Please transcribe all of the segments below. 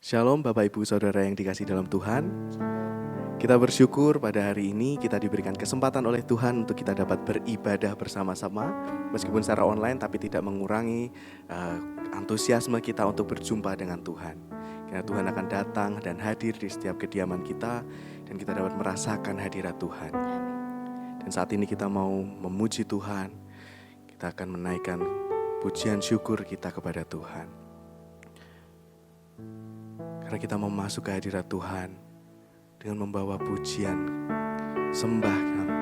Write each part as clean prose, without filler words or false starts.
Shalom Bapak Ibu Saudara yang dikasih dalam Tuhan. Kita bersyukur pada hari ini kita diberikan kesempatan oleh Tuhan untuk kita dapat beribadah bersama-sama. Meskipun secara online tapi tidak mengurangi antusiasme kita untuk berjumpa dengan Tuhan. Karena Tuhan akan datang dan hadir di setiap kediaman kita dan kita dapat merasakan hadirat Tuhan. Dan saat ini kita mau memuji Tuhan. Kita akan menaikkan pujian syukur kita kepada Tuhan. Karena kita mau masuk ke hadirat Tuhan dengan membawa pujian, sembah kami.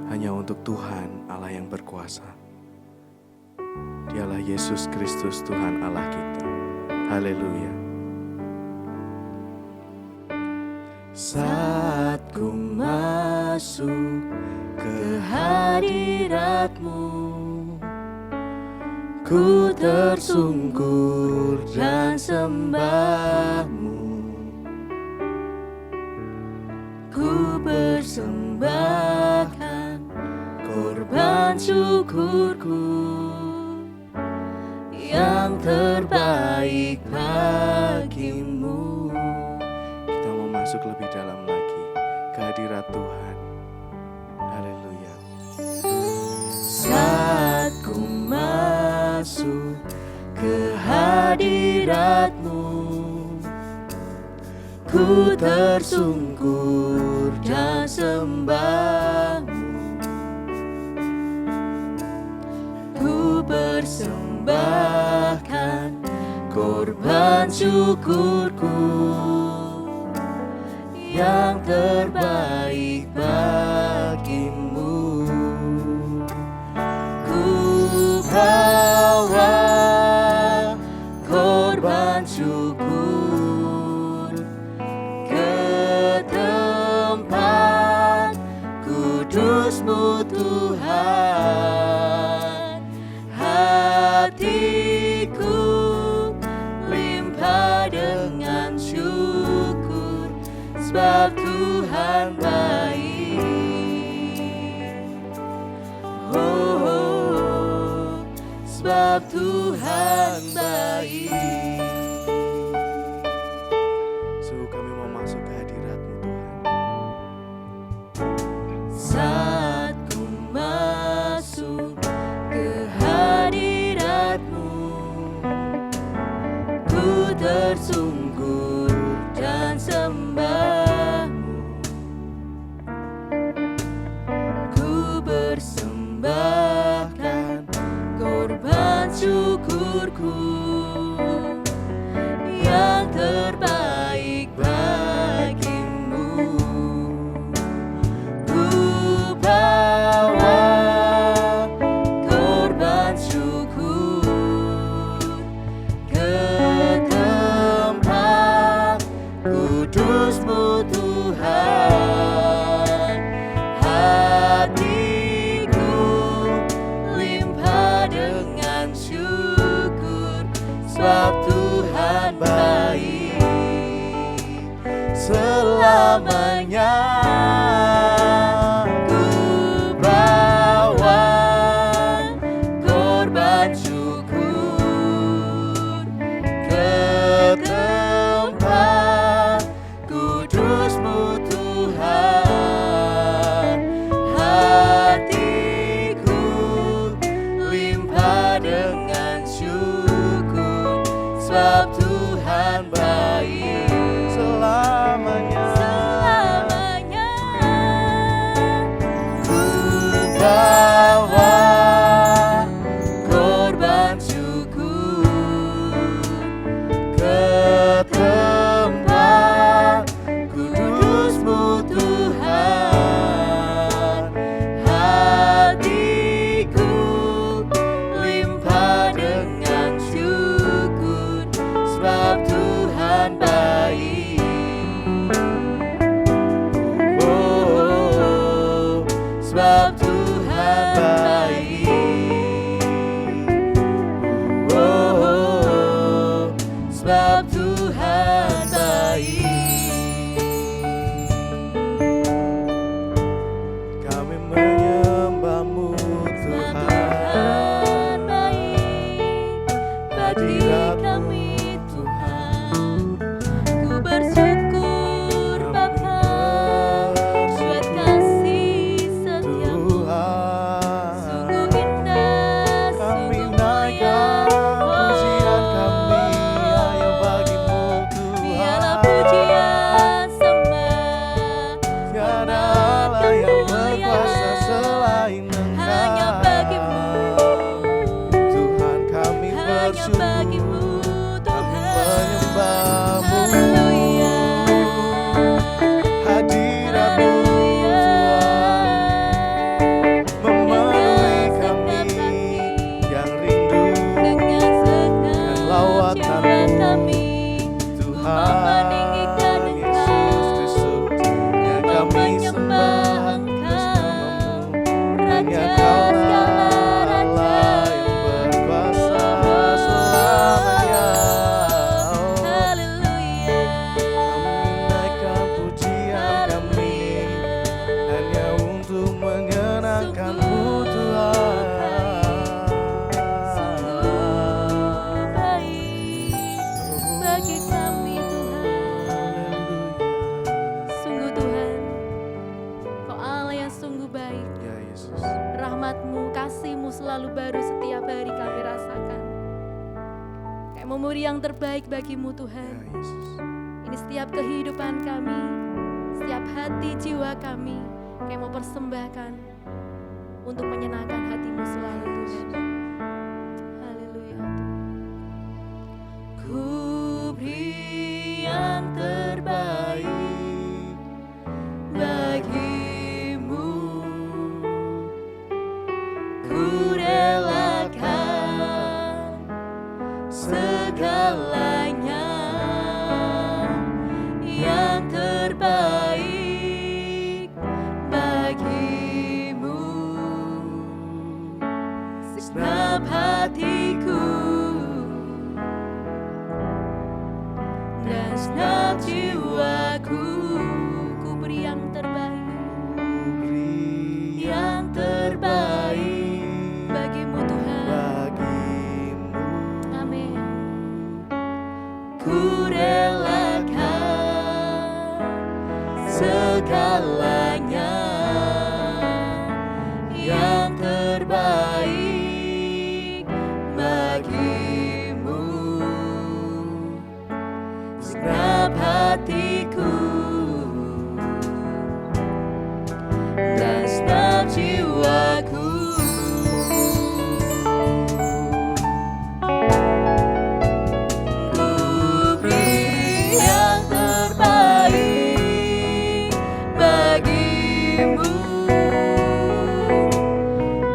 Hanya untuk Tuhan Allah yang berkuasa. Dialah Yesus Kristus Tuhan Allah kita. Haleluya. Saat ku masuk ke hadirat-Mu, ku tersungkur dan sembah-Mu. Ku persembahkan korban syukurku yang terbaik bagi-Mu. Kita mau masuk lebih dalam lagi ke hadirat Tuhan. Haleluya. Saat ku masuk ke hadirat-Mu, ku tersungkur dan sembah-Mu. Ku persembahkan korban syukurku yang terbaik bagi-Mu. Ku bawa korban syukur ke tempat kudus-Mu Tuhan. Hatiku limpah dengan syukur sebab Tuhan baik. Sebab Tuhan baik. Sungguh kami mau masuk ke hadirat-Mu Tuhan. Saat ku masuk ke hadirat-Mu, ku tersungkur dan sembah-Mu. Ku persembahkan korban syukurku yang terbaik bagi-Mu. Ku bawa korban syukur ke tempat kudus-Mu Tuhan. Hatiku limpah dengan syukur sebab Tuhan baik selamanya. Ku bawa korban syukur ke tempat kudus-Mu Tuhan. Hatiku limpah dengan syukur sebab Tuhan baik selamanya. Ku bawa korban syukur ke tempat kudus-Mu Tuhan. Hatiku limpah dengan syukur sebab Tuhan baik. Sebab Tuhan baik. Sebab Tuhan baik. Kami menyembah-Mu Tuhan. Hadirat-Mu bagimu Tuhan. Haleluya. Hadiratmu Tuhan memenuhi kami yang rindu dengan lawatanmu Tuhan Yesus Kristus yang kami sembah bersamamu. Hanya Kaulah Allah yang berkuasa selamanya. Haleluya. Kami naikkan pujian kami hanya untuk menyenangkan-Mu Tuhan. Sungguh baik bagi kami Tuhan. Sungguh Tuhan, Kau Allah yang sungguh baik. Ya Yesus. Rahmat-Mu, kasih-Mu selalu baru setiap hari kami rasakan. Kami memberi yang terbaik bagi-Mu Ya Tuhan. Yesus. Ini setiap kehidupan kami, setiap hati jiwa kami mau persembahkan untuk menyenangkan hati-Mu selalu Tuhan. Haleluya Tuhan. Ku beri yang terbaik bagi-Mu, ku relakan segalanya yang terbaik bagimu. Segenap hatiku dan segenap jiwaku, ku beri yang terbaik, yang terbaik bagimu Tuhan. Bagimu Amin. Ku relakan segalanya yang terbaik bagimu. Segenap hatiku dan segenap jiwaku, ku beri yang terbaik bagimu.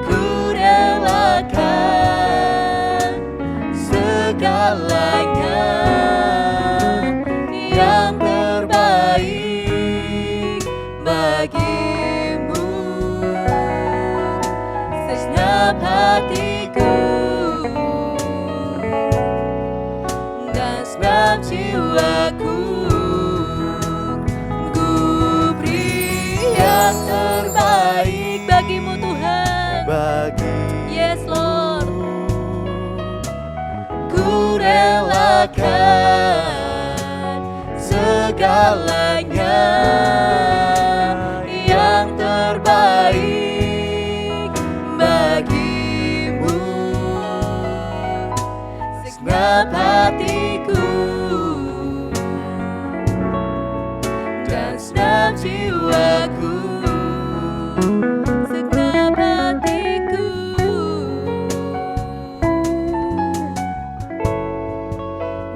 Ku relakan segalanya yang terbaik bagimu. Segenap hatiku dan segenap jiwaku, ku beri yang terbaik bagimu Tuhan. bagi Yes Lord. Ku relakan segalanya yang terbaik bagimu. Segenap hatiku dan segenap jiwaku, segenap hatiku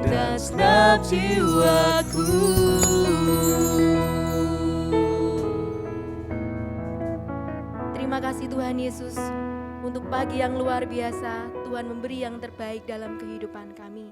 dan segenap jiwaku. Terima kasih Tuhan Yesus untuk pagi yang luar biasa. Tuhan memberi yang terbaik dalam kehidupan kami.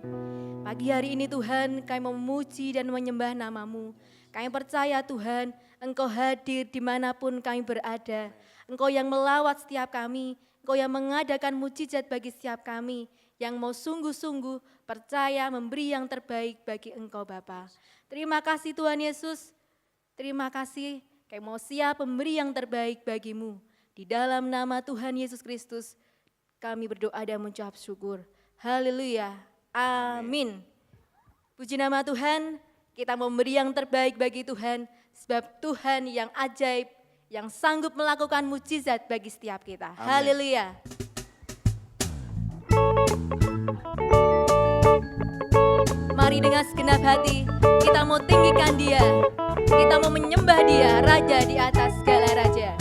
Pagi hari ini Tuhan, kami mau memuji dan menyembah nama-Mu. Kami percaya Tuhan, Engkau hadir dimanapun kami berada. Engkau yang melawat setiap kami, Engkau yang mengadakan mujizat bagi setiap kami, yang mau sungguh-sungguh percaya memberi yang terbaik bagi Engkau Bapa. Terima kasih Tuhan Yesus, terima kasih kami mau siap memberi yang terbaik bagi-Mu. Di dalam nama Tuhan Yesus Kristus, kami berdoa dan mengucap syukur. Haleluya, amin. Puji nama Tuhan, kita mau memberi yang terbaik bagi Tuhan, sebab Tuhan yang ajaib, yang sanggup melakukan mujizat bagi setiap kita. Amin. Haleluya. Mari dengan segenap hati, kita mau tinggikan Dia, kita mau menyembah Dia, Raja di atas segala raja.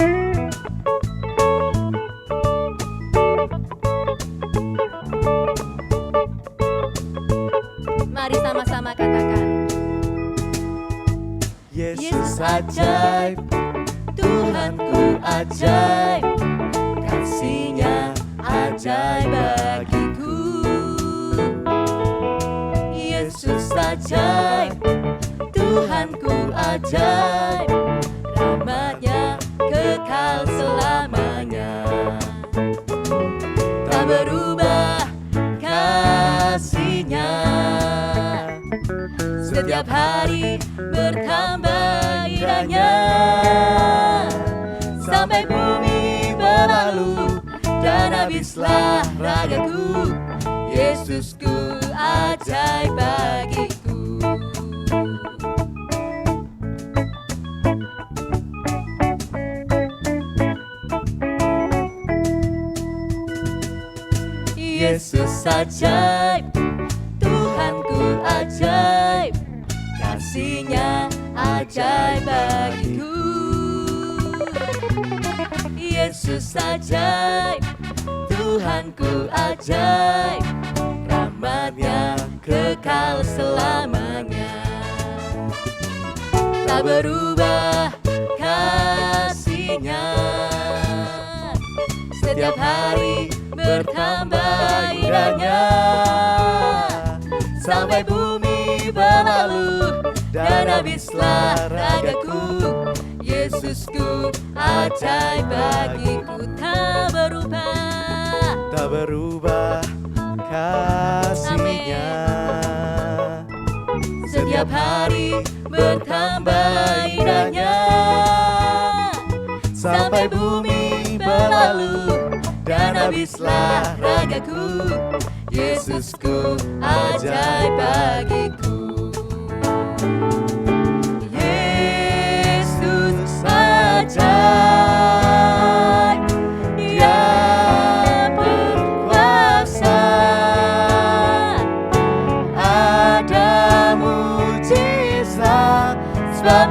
Yesus ajaib, Tuhanku ajaib, kasih-Nya ajaib bagiku. Yesus ajaib, Tuhanku ajaib, rahmat-Nya kekal selamanya. Tak berubah kasih-Nya, setiap hari bertambah indahnya. Sampai bumi berlalu dan habislah ragaku, Yesusku ajaib bagiku. Yesus ajaib, Tuhanku ajaib, kasih-Nya ajaib bagiku. Yesus ajaib, Tuhanku ajaib, rahmat-Nya kekal selamanya. Tak berubah kasih-Nya, setiap hari bertambah indahnya. Sampai bumi berlalu dan habislah ragaku, Yesusku ajaib bagiku. Tak berubah kasih-Nya, setiap hari bertambah indahnya. Sampai bumi berlalu dan habislah ragaku, Yesusku ajaib bagiku. Yesus ajaib, Dia berkuasa, ada mujizat sebab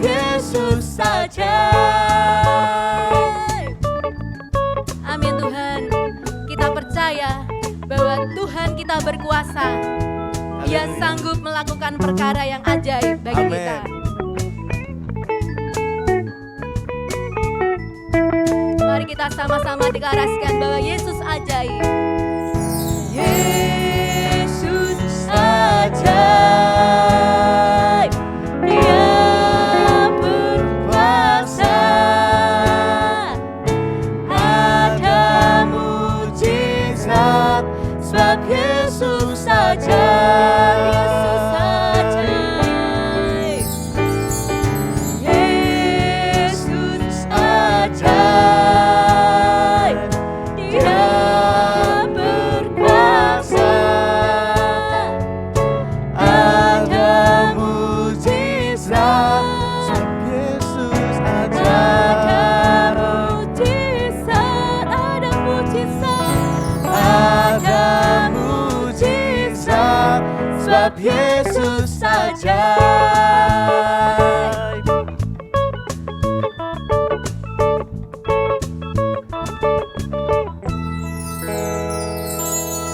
Yesus ajaib. Amin Tuhan, kita percaya bahwa Tuhan kita berkuasa. Dia sanggup melakukan perkara yang ajaib bagi kita. Mari kita sama-sama deklarasikan bahwa Yesus ajaib. Yesus ajaib, Dia berkuasa, ada mujizat sebab Yesus ajaib. Yesus ajaib, Dia berkuasa, ada mujizat sebab Yesus ajaib. Ada mujizat sebab Yesus ajaib.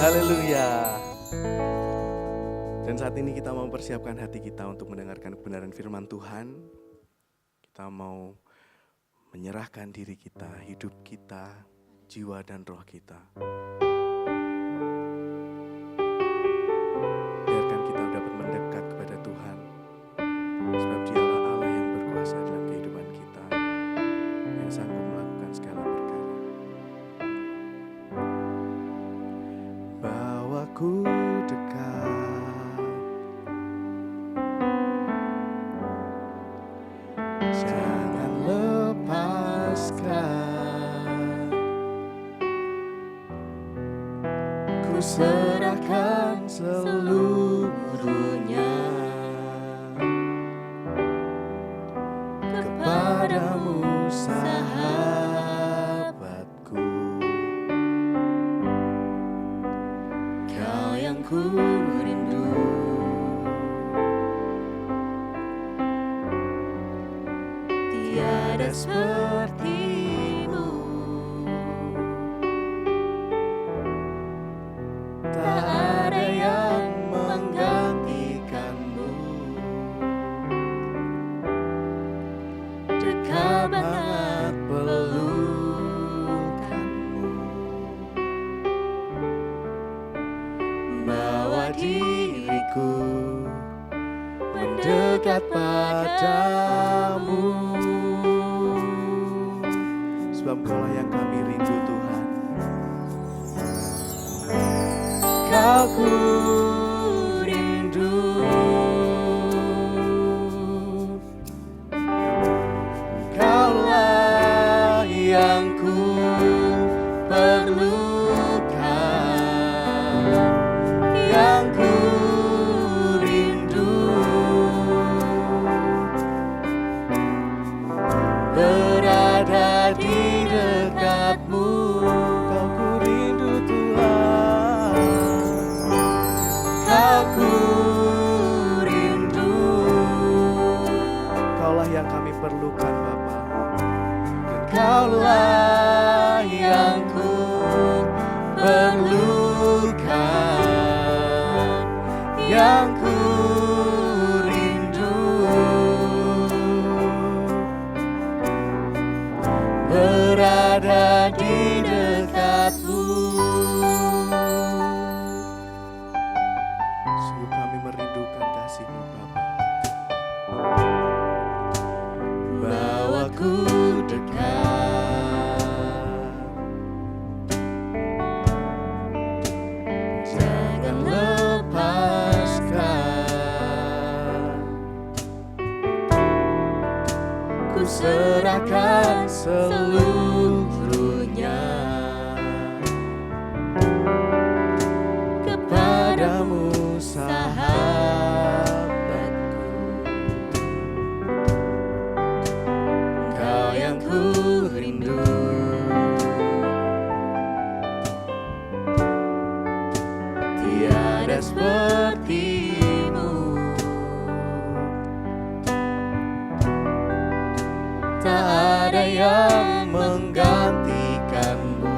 Haleluya. Dan saat ini kita mau mempersiapkan hati kita untuk mendengarkan kebenaran firman Tuhan. Kita mau menyerahkan diri kita, hidup kita, jiwa dan roh kita. Biarkan kita dapat mendekat kepada Tuhan, sebab Dialah Allah yang berkuasa dalam kehidupan kita, yang sanggup melakukan segala perkara. Bawaku dekat, jangan lepaskan, ku serahkan seluruhnya kepadamu, sahabatku. seperti-Mu, tak ada yang menggantikan-Mu. Dekat banget pelukan-Mu, bawa diriku mendekat padamu. Sebab Kaulah yang kami rindu Tuhan. Kau ku rindu, Kaulah yang ku perlukan, yang ku rindu. Berada di dekat-Mu, Kau ku rindu Tuhan. Kau ku rindu, Kaulah yang kami perlukan Bapa. Dan Kaulah yang ku perlukan, yang ku rindu. Berada di dekat-Mu. Sungguh kami merindukan kasih-Mu Bapa. Bawaku dekat, jangan lepaskan. Ku serahkan seluruhnya kepadamu, sahabatku. Kau yang ku rindu, tiada seperti-Mu, tak ada yang menggantikan-Mu.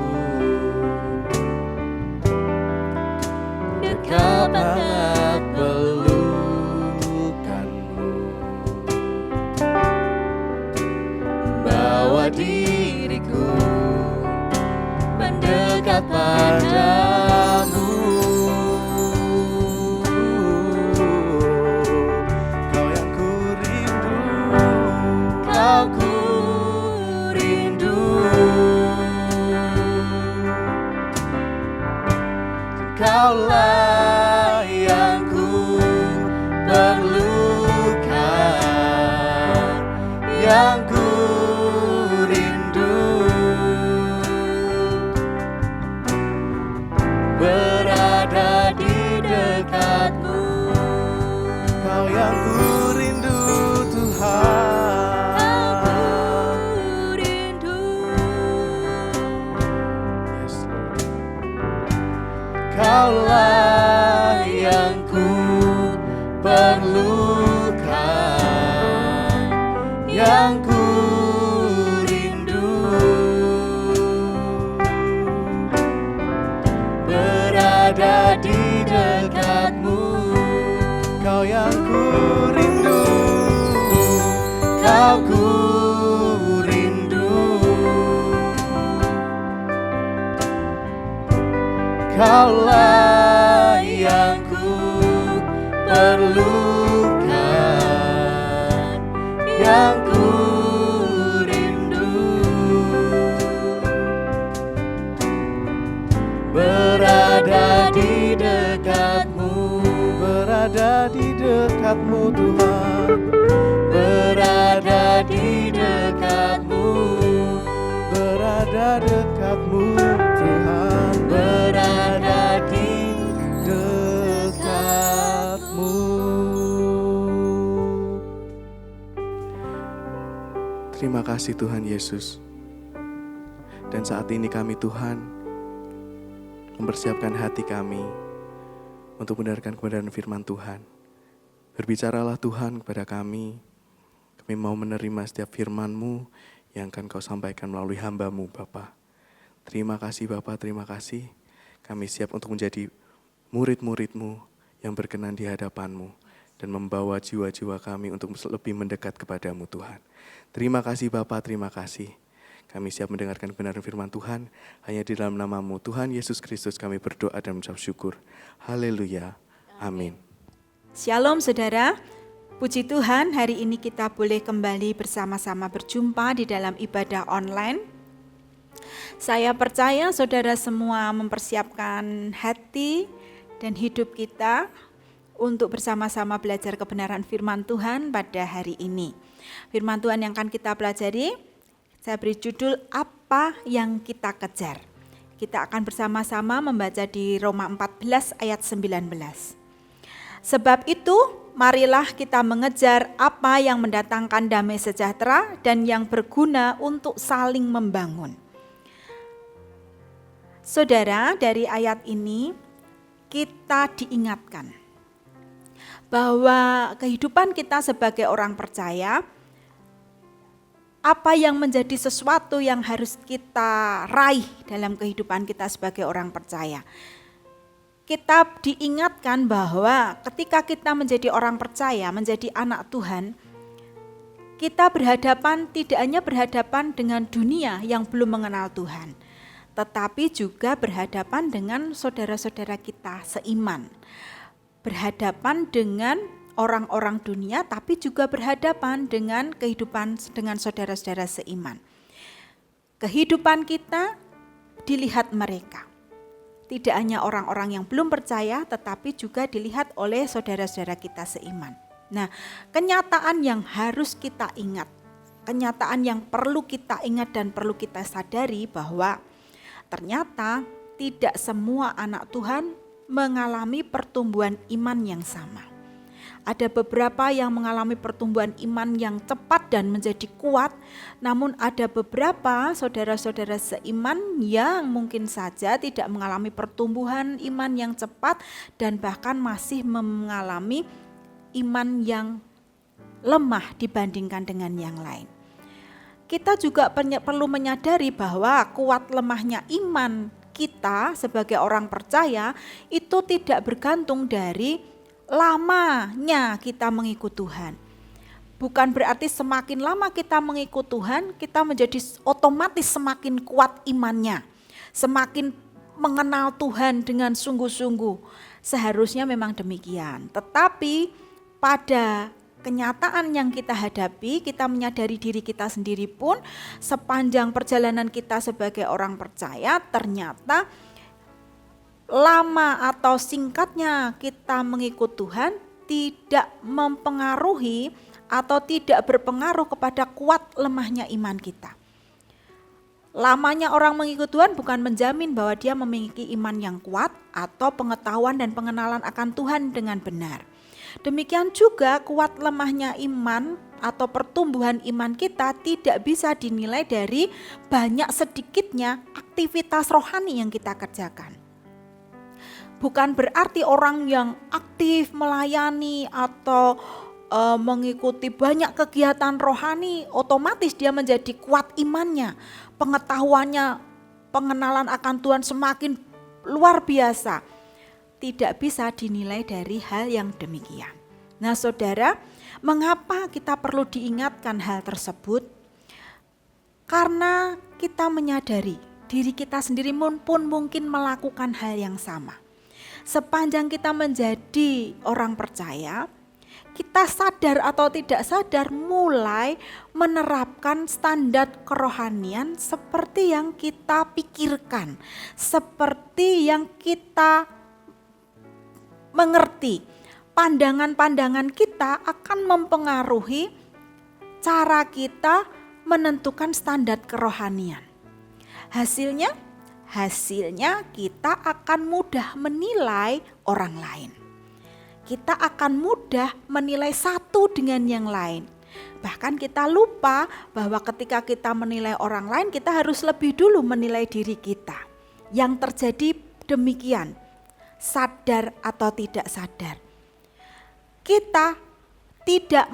Dekat banget pelukan-Mu, bawa diriku mendekat padamu. Kau yang ku rindu, Kau ku rindu. Kaulah yang ku perlukan, yang ku rindu. Berada di dekat-Mu, Kau yang ku rindu Tuhan. Kau ku rindu. Yes, Lord. Kaulah yang ku perlukan, yang ku rindu. Berada di dekat-Mu, Kau yang ku rindu. Kau ku rindu. Kaulah yang ku perlukan, yang ku rindu. Berada di dekat-Mu, berada di dekat-Mu Tuhan. Berada di dekat-Mu, berada dekat-Mu Tuhan. Berada di dekat-Mu. Terima kasih Tuhan Yesus. Dan saat ini kami Tuhan mempersiapkan hati kami untuk mendengarkan kebenaran firman Tuhan. Berbicaralah Tuhan kepada kami. Kami mau menerima setiap firman-Mu yang akan Kau sampaikan melalui hamba-Mu Bapa. Terima kasih Bapa, terima kasih. Kami siap untuk menjadi murid-murid-Mu yang berkenan di hadapan-Mu dan membawa jiwa-jiwa kami untuk lebih mendekat kepadamu Tuhan. Terima kasih Bapa, terima kasih. Kami siap mendengarkan kebenaran firman Tuhan. Hanya di dalam nama-Mu Tuhan Yesus Kristus kami berdoa dan mengucap syukur. Haleluya. Amin. Shalom saudara, puji Tuhan hari ini kita boleh kembali bersama-sama berjumpa di dalam ibadah online. Saya percaya saudara semua mempersiapkan hati dan hidup kita untuk bersama-sama belajar kebenaran firman Tuhan pada hari ini. Firman Tuhan yang akan kita pelajari, saya beri judul apa yang kita kejar. Kita akan bersama-sama membaca di Roma 14 ayat 19. Sebab itu, marilah kita mengejar apa yang mendatangkan damai sejahtera dan yang berguna untuk saling membangun. Saudara, dari ayat ini kita diingatkan bahwa kehidupan kita sebagai orang percaya, apa yang menjadi sesuatu yang harus kita raih dalam kehidupan kita sebagai orang percaya. Kita diingatkan bahwa ketika kita menjadi orang percaya, menjadi anak Tuhan, kita tidak hanya berhadapan dengan dunia yang belum mengenal Tuhan, tetapi juga berhadapan dengan saudara-saudara kita seiman. Berhadapan dengan orang-orang dunia, tapi juga berhadapan dengan kehidupan dengan saudara-saudara seiman. Kehidupan kita dilihat mereka. Tidak hanya orang-orang yang belum percaya, tetapi juga dilihat oleh saudara-saudara kita seiman. Nah, kenyataan yang harus kita ingat, kenyataan yang perlu kita ingat dan perlu kita sadari bahwa ternyata tidak semua anak Tuhan mengalami pertumbuhan iman yang sama. Ada beberapa yang mengalami pertumbuhan iman yang cepat dan menjadi kuat, namun ada beberapa saudara-saudara seiman yang mungkin saja tidak mengalami pertumbuhan iman yang cepat dan bahkan masih mengalami iman yang lemah dibandingkan dengan yang lain. Kita juga perlu menyadari bahwa kuat lemahnya iman kita sebagai orang percaya itu tidak bergantung dari lamanya kita mengikut Tuhan. Bukan berarti semakin lama kita mengikut Tuhan, kita menjadi otomatis semakin kuat imannya, semakin mengenal Tuhan dengan sungguh-sungguh. Seharusnya memang demikian. Tetapi pada kenyataan yang kita hadapi, kita menyadari diri kita sendiri pun sepanjang perjalanan kita sebagai orang percaya, ternyata lama atau singkatnya kita mengikut Tuhan tidak mempengaruhi atau tidak berpengaruh kepada kuat lemahnya iman kita. Lamanya orang mengikut Tuhan bukan menjamin bahwa dia memiliki iman yang kuat atau pengetahuan dan pengenalan akan Tuhan dengan benar. Demikian juga kuat lemahnya iman atau pertumbuhan iman kita tidak bisa dinilai dari banyak sedikitnya aktivitas rohani yang kita kerjakan. Bukan berarti orang yang aktif melayani atau mengikuti banyak kegiatan rohani otomatis dia menjadi kuat imannya, pengetahuannya, pengenalan akan Tuhan semakin luar biasa. Tidak bisa dinilai dari hal yang demikian. Nah saudara, mengapa kita perlu diingatkan hal tersebut? Karena kita menyadari diri kita sendiri pun mungkin melakukan hal yang sama. Sepanjang kita menjadi orang percaya, kita sadar atau tidak sadar mulai menerapkan standar kerohanian seperti yang kita pikirkan, seperti yang kita mengerti. Pandangan-pandangan kita akan mempengaruhi cara kita menentukan standar kerohanian. Hasilnya kita akan mudah menilai orang lain. Kita akan mudah menilai satu dengan yang lain. Bahkan kita lupa bahwa ketika kita menilai orang lain, kita harus lebih dulu menilai diri kita. Yang terjadi demikian, sadar atau tidak sadar. Kita tidak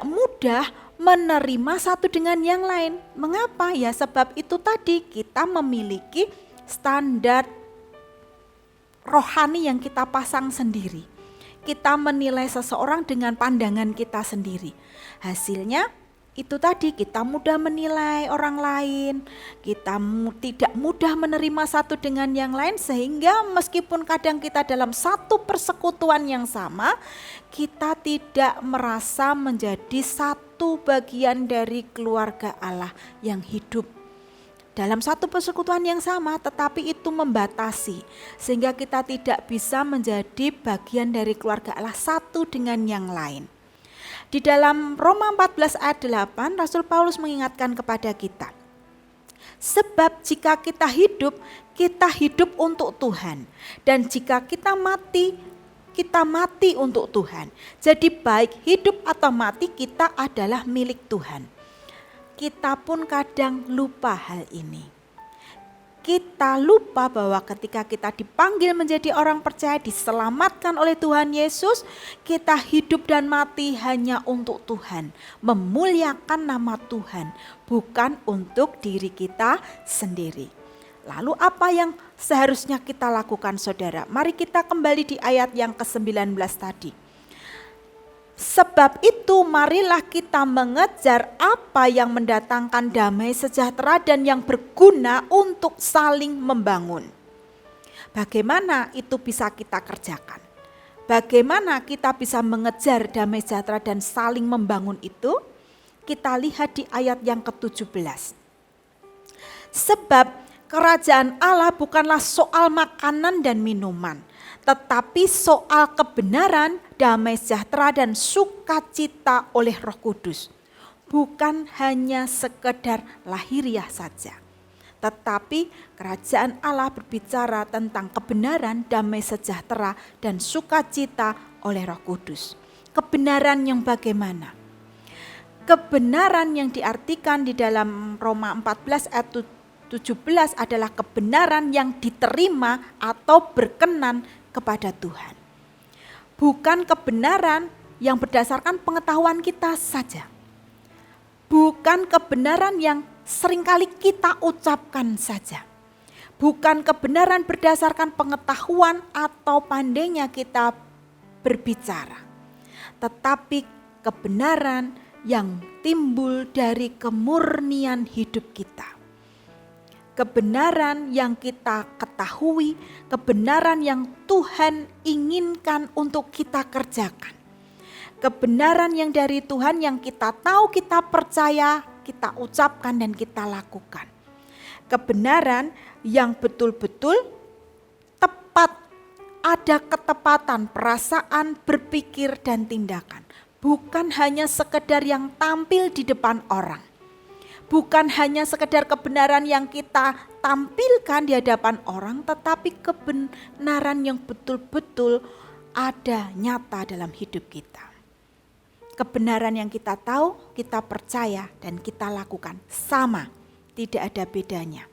mudah menerima satu dengan yang lain. Mengapa? Ya sebab itu tadi kita memiliki standar rohani yang kita pasang sendiri. Kita menilai seseorang dengan pandangan kita sendiri. Hasilnya itu tadi, kita mudah menilai orang lain, kita tidak mudah menerima satu dengan yang lain, sehingga meskipun kadang kita dalam satu persekutuan yang sama, kita tidak merasa menjadi satu bagian dari keluarga Allah yang hidup. Dalam satu persekutuan yang sama, tetapi itu membatasi, sehingga kita tidak bisa menjadi bagian dari keluarga Allah satu dengan yang lain. Di dalam Roma 14 ayat 8, Rasul Paulus mengingatkan kepada kita. Sebab jika kita hidup untuk Tuhan. Dan jika kita mati untuk Tuhan. Jadi baik hidup atau mati, kita adalah milik Tuhan. Kita pun kadang lupa hal ini. Kita lupa bahwa ketika kita dipanggil menjadi orang percaya, diselamatkan oleh Tuhan Yesus, kita hidup dan mati hanya untuk Tuhan, memuliakan nama Tuhan, bukan untuk diri kita sendiri. Lalu apa yang seharusnya kita lakukan, saudara? Mari kita kembali di ayat yang ke-19 tadi. Sebab itu marilah kita mengejar apa yang mendatangkan damai sejahtera dan yang berguna untuk saling membangun. Bagaimana itu bisa kita kerjakan? Bagaimana kita bisa mengejar damai sejahtera dan saling membangun itu? Kita lihat di ayat yang ke-17. Sebab kerajaan Allah bukanlah soal makanan dan minuman, tetapi soal kebenaran, damai sejahtera dan sukacita oleh Roh Kudus. Bukan hanya sekedar lahiriah saja, tetapi kerajaan Allah berbicara tentang kebenaran, damai sejahtera dan sukacita oleh Roh Kudus. Kebenaran yang bagaimana? Kebenaran yang diartikan di dalam Roma 14 ayat 17 adalah kebenaran yang diterima atau berkenan kepada Tuhan. Bukan kebenaran yang berdasarkan pengetahuan kita saja. Bukan kebenaran yang seringkali kita ucapkan saja. Bukan kebenaran berdasarkan pengetahuan atau pandainya kita berbicara. Tetapi kebenaran yang timbul dari kemurnian hidup kita. Kebenaran yang kita ketahui, kebenaran yang Tuhan inginkan untuk kita kerjakan. Kebenaran yang dari Tuhan yang kita tahu, kita percaya, kita ucapkan dan kita lakukan. Kebenaran yang betul-betul tepat, ada ketepatan perasaan, berpikir dan tindakan. Bukan hanya sekedar yang tampil di depan orang. Bukan hanya sekedar kebenaran yang kita tampilkan di hadapan orang, tetapi kebenaran yang betul-betul ada nyata dalam hidup kita. Kebenaran yang kita tahu, kita percaya dan kita lakukan sama, tidak ada bedanya.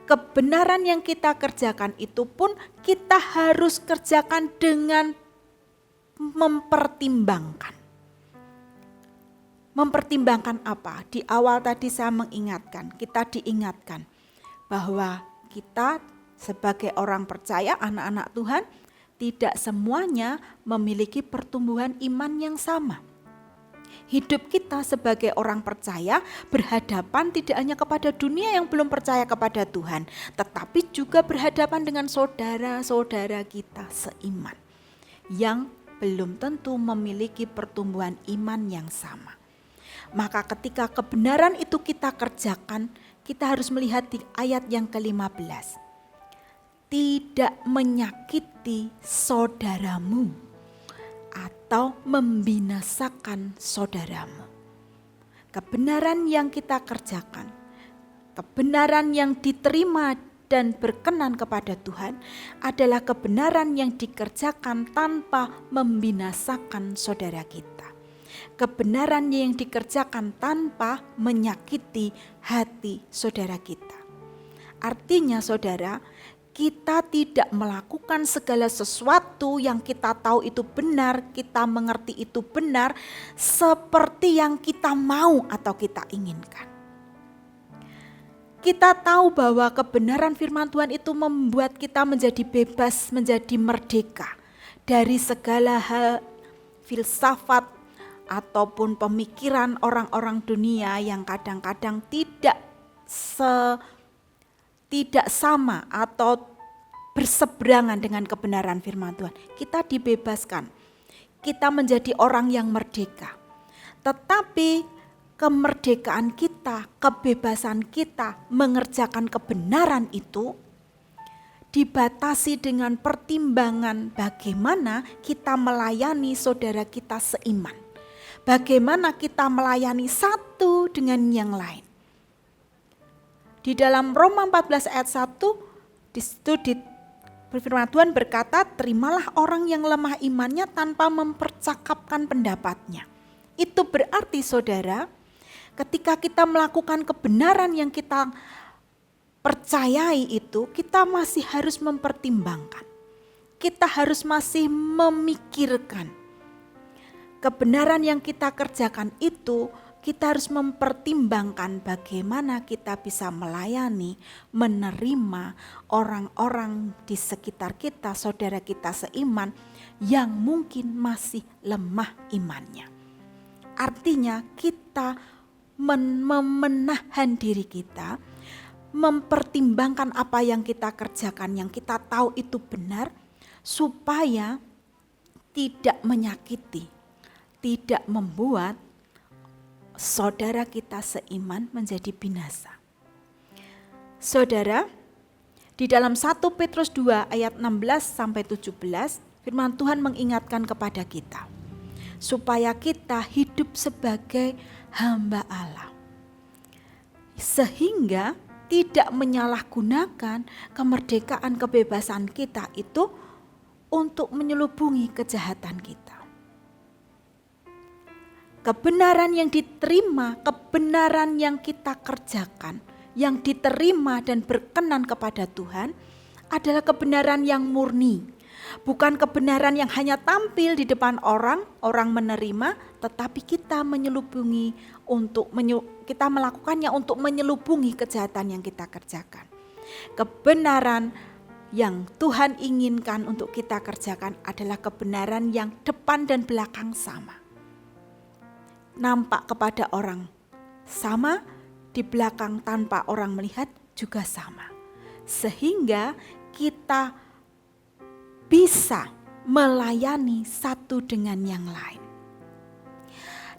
Kebenaran yang kita kerjakan itu pun kita harus kerjakan dengan mempertimbangkan. Mempertimbangkan apa? Di awal tadi saya mengingatkan, kita diingatkan bahwa kita sebagai orang percaya, anak-anak Tuhan, tidak semuanya memiliki pertumbuhan iman yang sama. Hidup kita sebagai orang percaya berhadapan tidak hanya kepada dunia yang belum percaya kepada Tuhan, tetapi juga berhadapan dengan saudara-saudara kita seiman yang belum tentu memiliki pertumbuhan iman yang sama. Maka ketika kebenaran itu kita kerjakan, kita harus melihat di ayat yang ke-15. Tidak menyakiti saudaramu atau membinasakan saudaramu. Kebenaran yang kita kerjakan, kebenaran yang diterima dan berkenan kepada Tuhan adalah kebenaran yang dikerjakan tanpa membinasakan saudara kita. Kebenaran yang dikerjakan tanpa menyakiti hati saudara kita. Artinya saudara, kita tidak melakukan segala sesuatu yang kita tahu itu benar, kita mengerti itu benar, seperti yang kita mau atau kita inginkan. Kita tahu bahwa kebenaran firman Tuhan itu membuat kita menjadi bebas, menjadi merdeka dari segala hal filsafat ataupun pemikiran orang-orang dunia yang kadang-kadang tidak sama atau berseberangan dengan kebenaran firman Tuhan. Kita dibebaskan, kita menjadi orang yang merdeka. Tetapi kemerdekaan kita, kebebasan kita mengerjakan kebenaran itu dibatasi dengan pertimbangan bagaimana kita melayani saudara kita seiman. Bagaimana kita melayani satu dengan yang lain. Di dalam Roma 14 ayat 1, di situ firman Tuhan berkata, terimalah orang yang lemah imannya tanpa mempercakapkan pendapatnya. Itu berarti saudara, ketika kita melakukan kebenaran yang kita percayai itu, kita masih harus mempertimbangkan. Kita harus masih memikirkan. Kebenaran yang kita kerjakan itu, kita harus mempertimbangkan bagaimana kita bisa melayani, menerima orang-orang di sekitar kita, saudara kita seiman yang mungkin masih lemah imannya. Artinya kita memenahan diri kita, mempertimbangkan apa yang kita kerjakan, yang kita tahu itu benar, supaya tidak menyakiti, tidak membuat saudara kita seiman menjadi binasa. Saudara, di dalam 1 Petrus 2 ayat 16 sampai 17, firman Tuhan mengingatkan kepada kita supaya kita hidup sebagai hamba Allah. Sehingga tidak menyalahgunakan kemerdekaan kebebasan kita itu untuk menyelubungi kejahatan kita. Kebenaran yang diterima, kebenaran yang kita kerjakan, yang diterima dan berkenan kepada Tuhan adalah kebenaran yang murni. Bukan kebenaran yang hanya tampil di depan orang menerima, tetapi kita menyelubungi kita melakukannya untuk menyelubungi kejahatan yang kita kerjakan. Kebenaran yang Tuhan inginkan untuk kita kerjakan adalah kebenaran yang depan dan belakang sama. Nampak kepada orang sama, di belakang tanpa orang melihat juga sama. Sehingga kita bisa melayani satu dengan yang lain.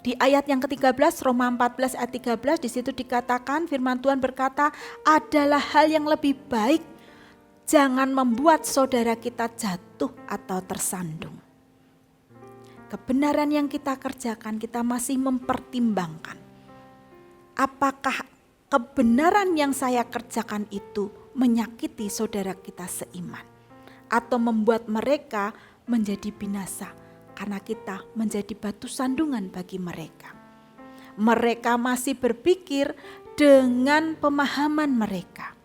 Di ayat yang ke-13, Roma 14 ayat 13, di situ dikatakan firman Tuhan berkata, adalah hal yang lebih baik jangan membuat saudara kita jatuh atau tersandung. Kebenaran yang kita kerjakan, kita masih mempertimbangkan. Apakah kebenaran yang saya kerjakan itu menyakiti saudara kita seiman? Atau membuat mereka menjadi binasa karena kita menjadi batu sandungan bagi mereka. Mereka masih berpikir dengan pemahaman mereka.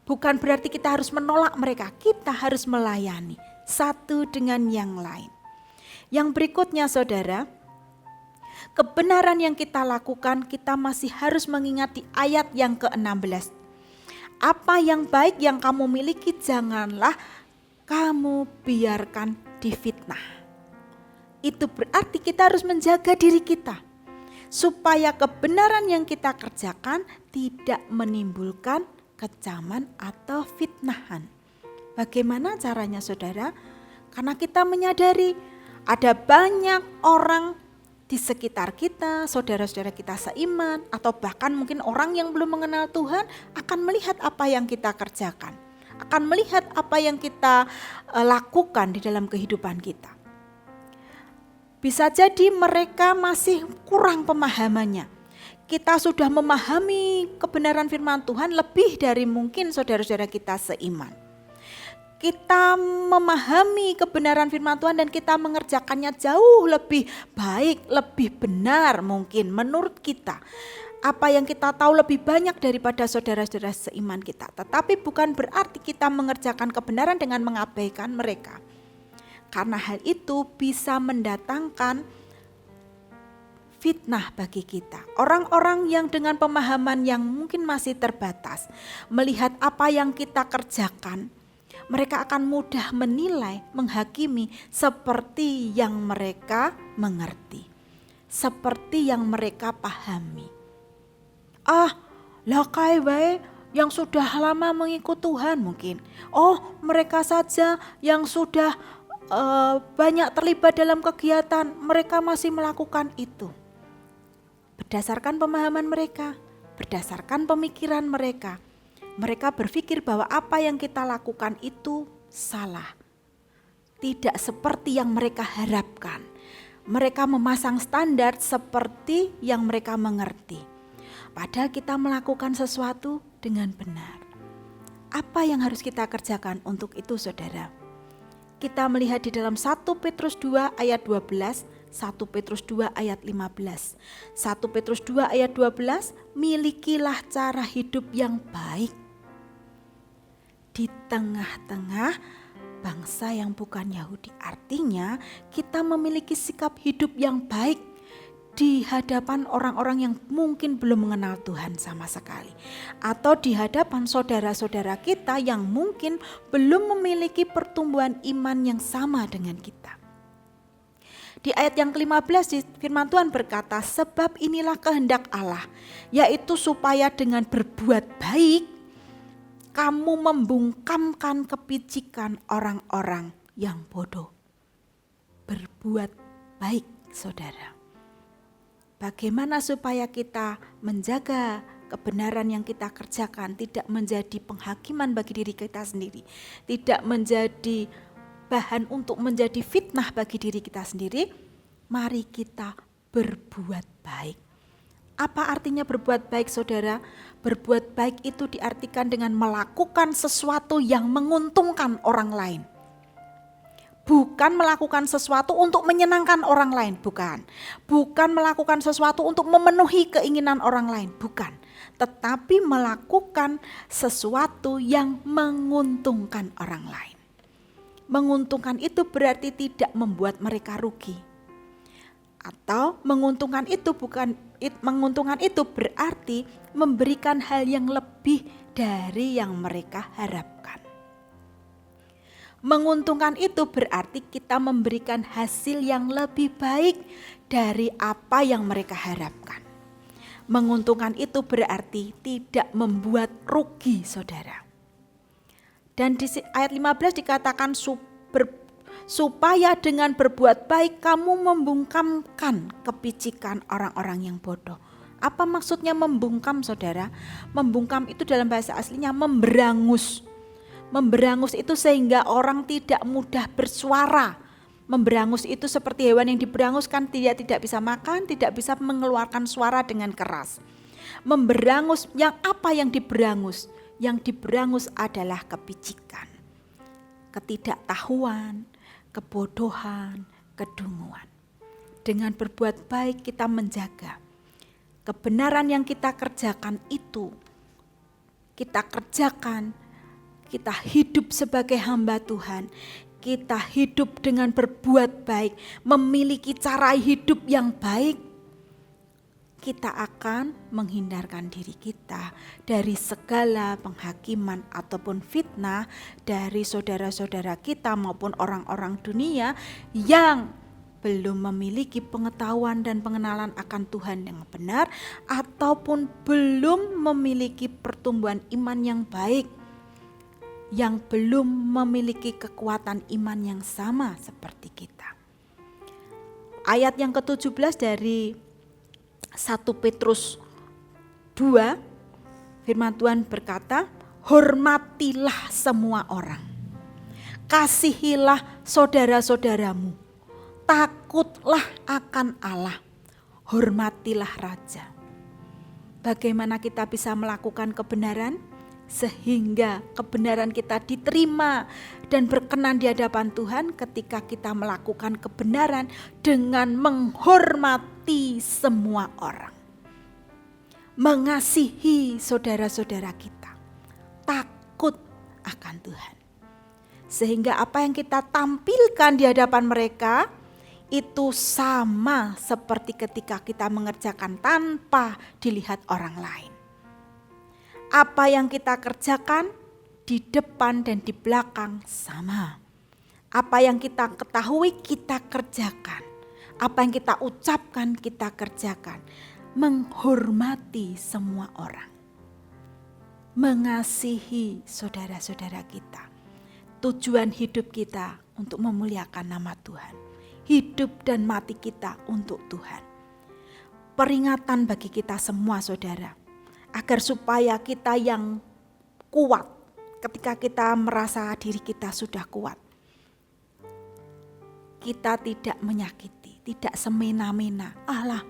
Bukan berarti kita harus menolak mereka, kita harus melayani satu dengan yang lain. Yang berikutnya saudara, kebenaran yang kita lakukan kita masih harus mengingati ayat yang ke-16. Apa yang baik yang kamu miliki janganlah kamu biarkan difitnah. Itu berarti kita harus menjaga diri kita supaya kebenaran yang kita kerjakan tidak menimbulkan kecaman atau fitnahan. Bagaimana caranya saudara? Karena kita menyadari ada banyak orang di sekitar kita, saudara-saudara kita seiman, atau bahkan mungkin orang yang belum mengenal Tuhan akan melihat apa yang kita kerjakan, akan melihat apa yang kita lakukan di dalam kehidupan kita. Bisa jadi mereka masih kurang pemahamannya. Kita sudah memahami kebenaran firman Tuhan lebih dari mungkin saudara-saudara kita seiman. Kita memahami kebenaran firman Tuhan dan kita mengerjakannya jauh lebih baik, lebih benar mungkin menurut kita. apa yang kita tahu lebih banyak daripada saudara-saudara seiman kita. Tetapi bukan berarti kita mengerjakan kebenaran dengan mengabaikan mereka. Karena hal itu bisa mendatangkan fitnah bagi kita. Orang-orang yang dengan pemahaman yang mungkin masih terbatas, melihat apa yang kita kerjakan, mereka akan mudah menilai, menghakimi seperti yang mereka mengerti, seperti yang mereka pahami. Lah kai wae yang sudah lama mengikut Tuhan mungkin. Mereka saja yang sudah banyak terlibat dalam kegiatan, mereka masih melakukan itu. Berdasarkan pemahaman mereka, berdasarkan pemikiran mereka, mereka berpikir bahwa apa yang kita lakukan itu salah. Tidak seperti yang mereka harapkan. Mereka memasang standar seperti yang mereka mengerti. Padahal kita melakukan sesuatu dengan benar. Apa yang harus kita kerjakan untuk itu, saudara? Kita melihat di dalam 1 Petrus 2 ayat 12, 1 Petrus 2 ayat 15. 1 Petrus 2 ayat 12, milikilah cara hidup yang baik di tengah-tengah bangsa yang bukan Yahudi. Artinya kita memiliki sikap hidup yang baik di hadapan orang-orang yang mungkin belum mengenal Tuhan sama sekali. Atau di hadapan saudara-saudara kita yang mungkin belum memiliki pertumbuhan iman yang sama dengan kita. Di ayat yang ke-15 firman Tuhan berkata, sebab inilah kehendak Allah, yaitu supaya dengan berbuat baik kamu membungkamkan kepicikan orang-orang yang bodoh. Berbuat baik, saudara. Bagaimana supaya kita menjaga kebenaran yang kita kerjakan tidak menjadi penghakiman bagi diri kita sendiri, tidak menjadi bahan untuk menjadi fitnah bagi diri kita sendiri? Mari kita berbuat baik. Apa artinya berbuat baik, saudara? Berbuat baik itu diartikan dengan melakukan sesuatu yang menguntungkan orang lain. Bukan melakukan sesuatu untuk menyenangkan orang lain, bukan. Bukan melakukan sesuatu untuk memenuhi keinginan orang lain, bukan. Tetapi melakukan sesuatu yang menguntungkan orang lain. Menguntungkan itu berarti tidak membuat mereka rugi. Atau menguntungkan itu berarti memberikan hal yang lebih dari yang mereka harapkan. Menguntungkan itu berarti kita memberikan hasil yang lebih baik dari apa yang mereka harapkan. Menguntungkan itu berarti tidak membuat rugi, saudara. Dan di ayat 15 dikatakan supaya dengan berbuat baik kamu membungkamkan kepicikan orang-orang yang bodoh. Apa maksudnya membungkam, saudara? Membungkam itu dalam bahasa aslinya memberangus. Memberangus itu sehingga orang tidak mudah bersuara. Memberangus itu seperti hewan yang diberanguskan, tidak bisa makan, tidak bisa mengeluarkan suara dengan keras. Memberangus, apa yang diberangus? Yang diberangus adalah kepicikan, ketidaktahuan, kebodohan, kedunguan. Dengan berbuat baik kita menjaga kebenaran yang kita kerjakan itu. Kita kerjakan, kita hidup sebagai hamba Tuhan. Kita hidup dengan berbuat baik, memiliki cara hidup yang baik. Kita akan menghindarkan diri kita dari segala penghakiman ataupun fitnah dari saudara-saudara kita maupun orang-orang dunia yang belum memiliki pengetahuan dan pengenalan akan Tuhan yang benar ataupun belum memiliki pertumbuhan iman yang baik, yang belum memiliki kekuatan iman yang sama seperti kita. Ayat yang ke-17 dari 1 Petrus 2, firman Tuhan berkata, hormatilah semua orang, kasihilah saudara-saudaramu, takutlah akan Allah, hormatilah raja. Bagaimana kita bisa melakukan kebenaran sehingga kebenaran kita diterima dan berkenan di hadapan Tuhan? Ketika kita melakukan kebenaran dengan menghormati semua orang. mengasihi saudara-saudara kita, takut akan Tuhan. Sehingga apa yang kita tampilkan di hadapan mereka itu sama seperti ketika kita mengerjakan tanpa dilihat orang lain. Apa yang kita kerjakan di depan dan di belakang sama. Apa yang kita ketahui kita kerjakan. Apa yang kita ucapkan kita kerjakan. Menghormati semua orang. Mengasihi saudara-saudara kita. Tujuan hidup kita untuk memuliakan nama Tuhan. Hidup dan mati kita untuk Tuhan. Peringatan bagi kita semua saudara. Agar supaya kita yang kuat ketika kita merasa diri kita sudah kuat. Kita tidak menyakiti, tidak semena-mena. Allah,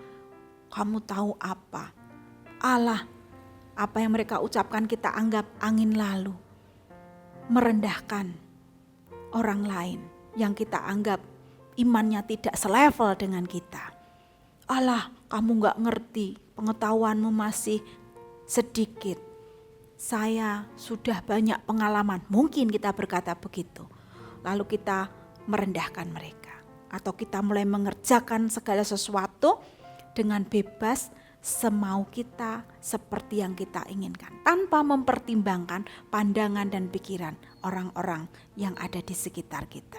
kamu tahu apa? Allah, apa yang mereka ucapkan kita anggap angin lalu. Merendahkan orang lain yang kita anggap imannya tidak selevel dengan kita. Allah, kamu gak ngerti, pengetahuanmu masih sedikit. Saya sudah banyak pengalaman, mungkin kita berkata begitu. Lalu kita merendahkan mereka. Atau kita mulai mengerjakan segala sesuatu dengan bebas semau kita seperti yang kita inginkan. Tanpa mempertimbangkan pandangan dan pikiran orang-orang yang ada di sekitar kita.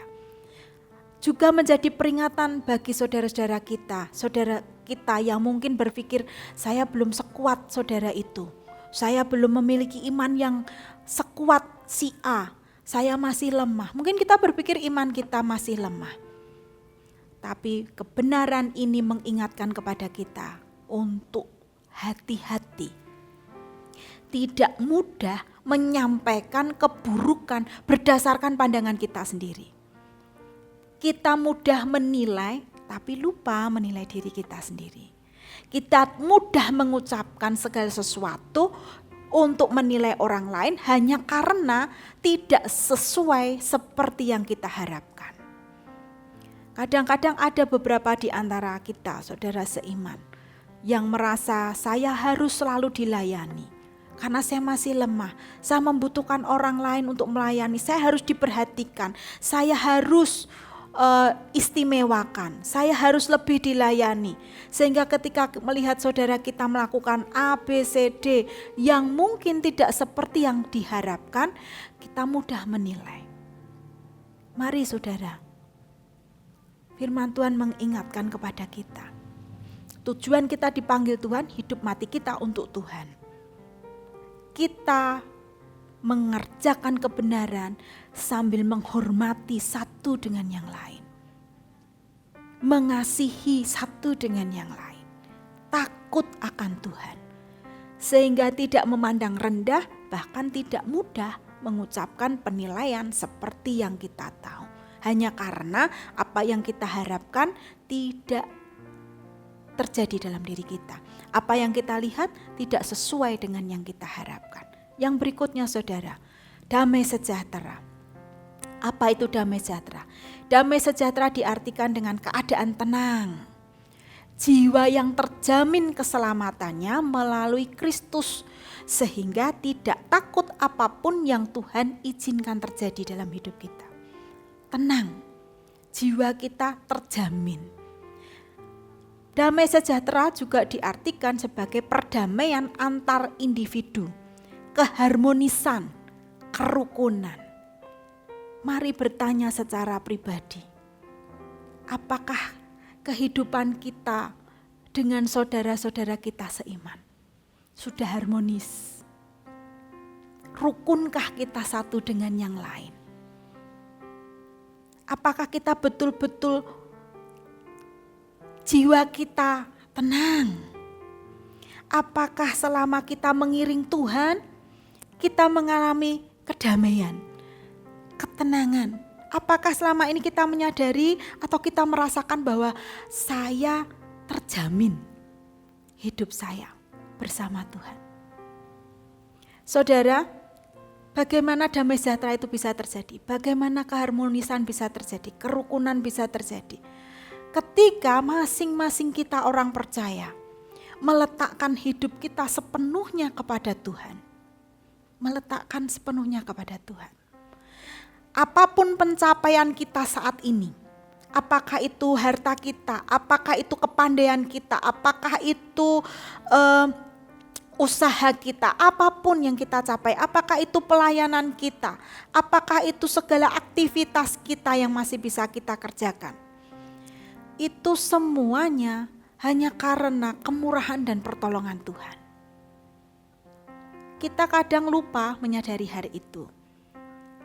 Juga menjadi peringatan bagi saudara-saudara kita. Saudara kita yang mungkin berpikir saya belum sekuat saudara itu. Saya belum memiliki iman yang sekuat si A. Saya masih lemah. Mungkin kita berpikir iman kita masih lemah. Tapi kebenaran ini mengingatkan kepada kita untuk hati-hati. Tidak mudah menyampaikan keburukan berdasarkan pandangan kita sendiri. Kita mudah menilai tapi lupa menilai diri kita sendiri. Kita mudah mengucapkan segala sesuatu untuk menilai orang lain hanya karena tidak sesuai seperti yang kita harapkan. Kadang-kadang ada beberapa di antara kita, saudara seiman, yang merasa saya harus selalu dilayani. Karena saya masih lemah, saya membutuhkan orang lain untuk melayani, saya harus diperhatikan, saya harus istimewakan, saya harus lebih dilayani. Sehingga ketika melihat saudara kita melakukan A, B, C, D yang mungkin tidak seperti yang diharapkan, kita mudah menilai. Mari saudara, firman Tuhan mengingatkan kepada kita. Tujuan kita dipanggil Tuhan, hidup mati kita untuk Tuhan. Kita mengerjakan kebenaran sambil menghormati satu dengan yang lain. Mengasihi satu dengan yang lain. Takut akan Tuhan. Sehingga tidak memandang rendah, bahkan tidak mudah mengucapkan penilaian seperti yang kita tahu. Hanya karena apa yang kita harapkan tidak terjadi dalam diri kita. Apa yang kita lihat tidak sesuai dengan yang kita harapkan. Yang berikutnya saudara, damai sejahtera. Apa itu damai sejahtera? Damai sejahtera diartikan dengan keadaan tenang. Jiwa yang terjamin keselamatannya melalui Kristus. Sehingga tidak takut apapun yang Tuhan izinkan terjadi dalam hidup kita. Tenang, jiwa kita terjamin. Damai sejahtera juga diartikan sebagai perdamaian antar individu. Keharmonisan, kerukunan. Mari bertanya secara pribadi. Apakah kehidupan kita dengan saudara-saudara kita seiman sudah harmonis? Rukunkah kita satu dengan yang lain? Apakah kita betul-betul jiwa kita tenang? Apakah selama kita mengiring Tuhan, kita mengalami kedamaian, ketenangan? Apakah selama ini kita menyadari atau kita merasakan bahwa saya terjamin hidup saya bersama Tuhan? Saudara, bagaimana damai sejahtera itu bisa terjadi? Bagaimana keharmonisan bisa terjadi? Kerukunan bisa terjadi? Ketika masing-masing kita orang percaya meletakkan hidup kita sepenuhnya kepada Tuhan. Meletakkan sepenuhnya kepada Tuhan. Apapun pencapaian kita saat ini, apakah itu harta kita, apakah itu kepandaian kita, apakah itu usaha kita, apapun yang kita capai, apakah itu pelayanan kita, apakah itu segala aktivitas kita yang masih bisa kita kerjakan. Itu semuanya hanya karena kemurahan dan pertolongan Tuhan. Kita kadang lupa menyadari hal itu.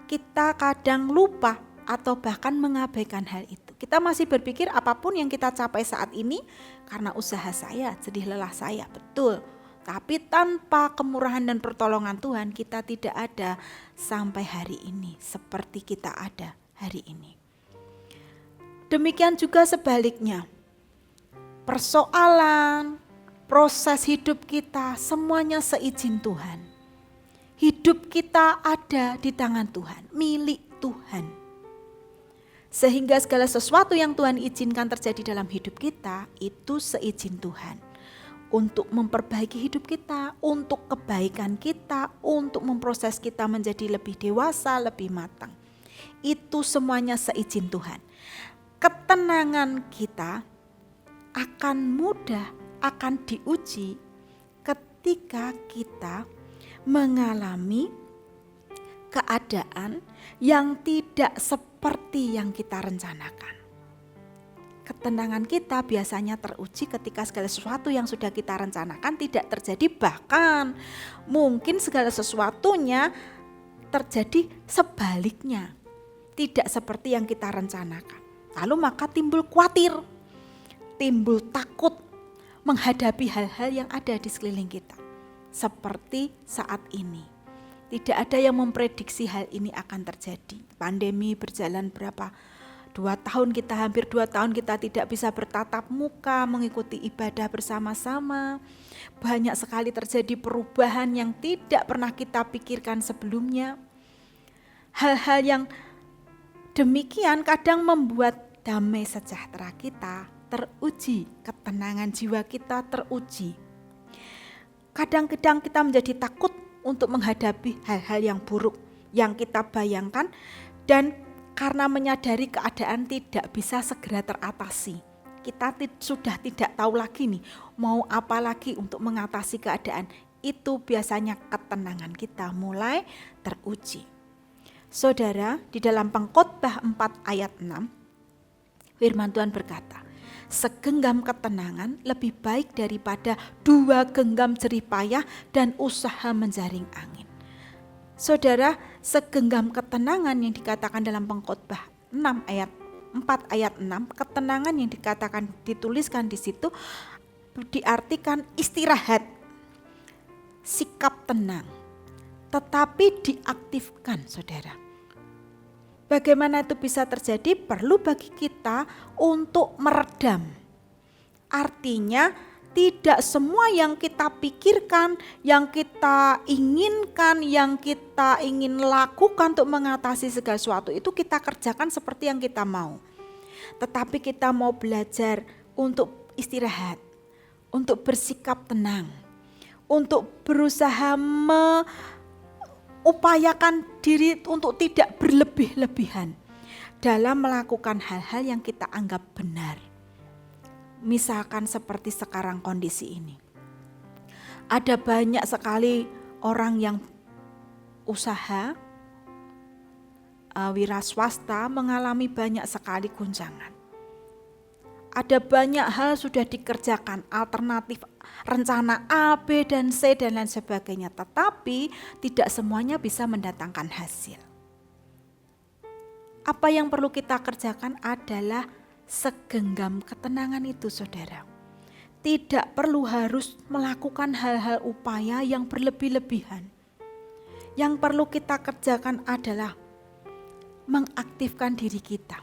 Kita kadang lupa atau bahkan mengabaikan hal itu. Kita masih berpikir apapun yang kita capai saat ini karena usaha saya, jerih lelah saya, betul. Tapi tanpa kemurahan dan pertolongan Tuhan, kita tidak ada sampai hari ini seperti kita ada hari ini. Demikian juga sebaliknya. Persoalan, proses hidup kita semuanya seizin Tuhan. Hidup kita ada di tangan Tuhan, milik Tuhan. Sehingga segala sesuatu yang Tuhan izinkan terjadi dalam hidup kita itu seizin Tuhan. Untuk memperbaiki hidup kita, untuk kebaikan kita, untuk memproses kita menjadi lebih dewasa, lebih matang. Itu semuanya seizin Tuhan. Ketenangan kita akan mudah, akan diuji ketika kita mengalami keadaan yang tidak seperti yang kita rencanakan. Ketenangan kita biasanya teruji ketika segala sesuatu yang sudah kita rencanakan tidak terjadi, bahkan mungkin segala sesuatunya terjadi sebaliknya, tidak seperti yang kita rencanakan. Lalu maka timbul khawatir, timbul takut menghadapi hal-hal yang ada di sekeliling kita. Seperti saat ini, tidak ada yang memprediksi hal ini akan terjadi. Pandemi berjalan berapa? 2 tahun kita, hampir 2 tahun kita tidak bisa bertatap muka, mengikuti ibadah bersama-sama. Banyak sekali terjadi perubahan yang tidak pernah kita pikirkan sebelumnya. Hal-hal yang demikian kadang membuat damai sejahtera kita teruji, ketenangan jiwa kita teruji. Kadang-kadang kita menjadi takut untuk menghadapi hal-hal yang buruk yang kita bayangkan, dan karena menyadari keadaan tidak bisa segera teratasi. Kita sudah tidak tahu lagi nih mau apa lagi untuk mengatasi keadaan. Itu biasanya ketenangan kita mulai teruji. Saudara, di dalam Pengkhotbah 4 ayat 6, firman Tuhan berkata, segenggam ketenangan lebih baik daripada 2 genggam jerih payah dan usaha menjaring angin. Saudara, segenggam ketenangan yang dikatakan dalam Pengkhotbah 4 ayat 6, ketenangan yang dikatakan dituliskan di situ diartikan istirahat, sikap tenang, tetapi diaktifkan, saudara. Bagaimana itu bisa terjadi? Perlu bagi kita untuk meredam. Artinya tidak semua yang kita pikirkan, yang kita inginkan, yang kita ingin lakukan untuk mengatasi segala sesuatu itu kita kerjakan seperti yang kita mau. Tetapi kita mau belajar untuk istirahat, untuk bersikap tenang, untuk berusaha upayakan diri untuk tidak berlebih-lebihan dalam melakukan hal-hal yang kita anggap benar. Misalkan seperti sekarang kondisi ini. Ada banyak sekali orang yang usaha, wira swasta mengalami banyak sekali guncangan. Ada banyak hal sudah dikerjakan, alternatif rencana A, B, dan C, dan lain sebagainya. Tetapi tidak semuanya bisa mendatangkan hasil. Apa yang perlu kita kerjakan adalah segenggam ketenangan itu, saudara. Tidak perlu harus melakukan hal-hal upaya yang berlebih-lebihan. Yang perlu kita kerjakan adalah mengaktifkan diri kita.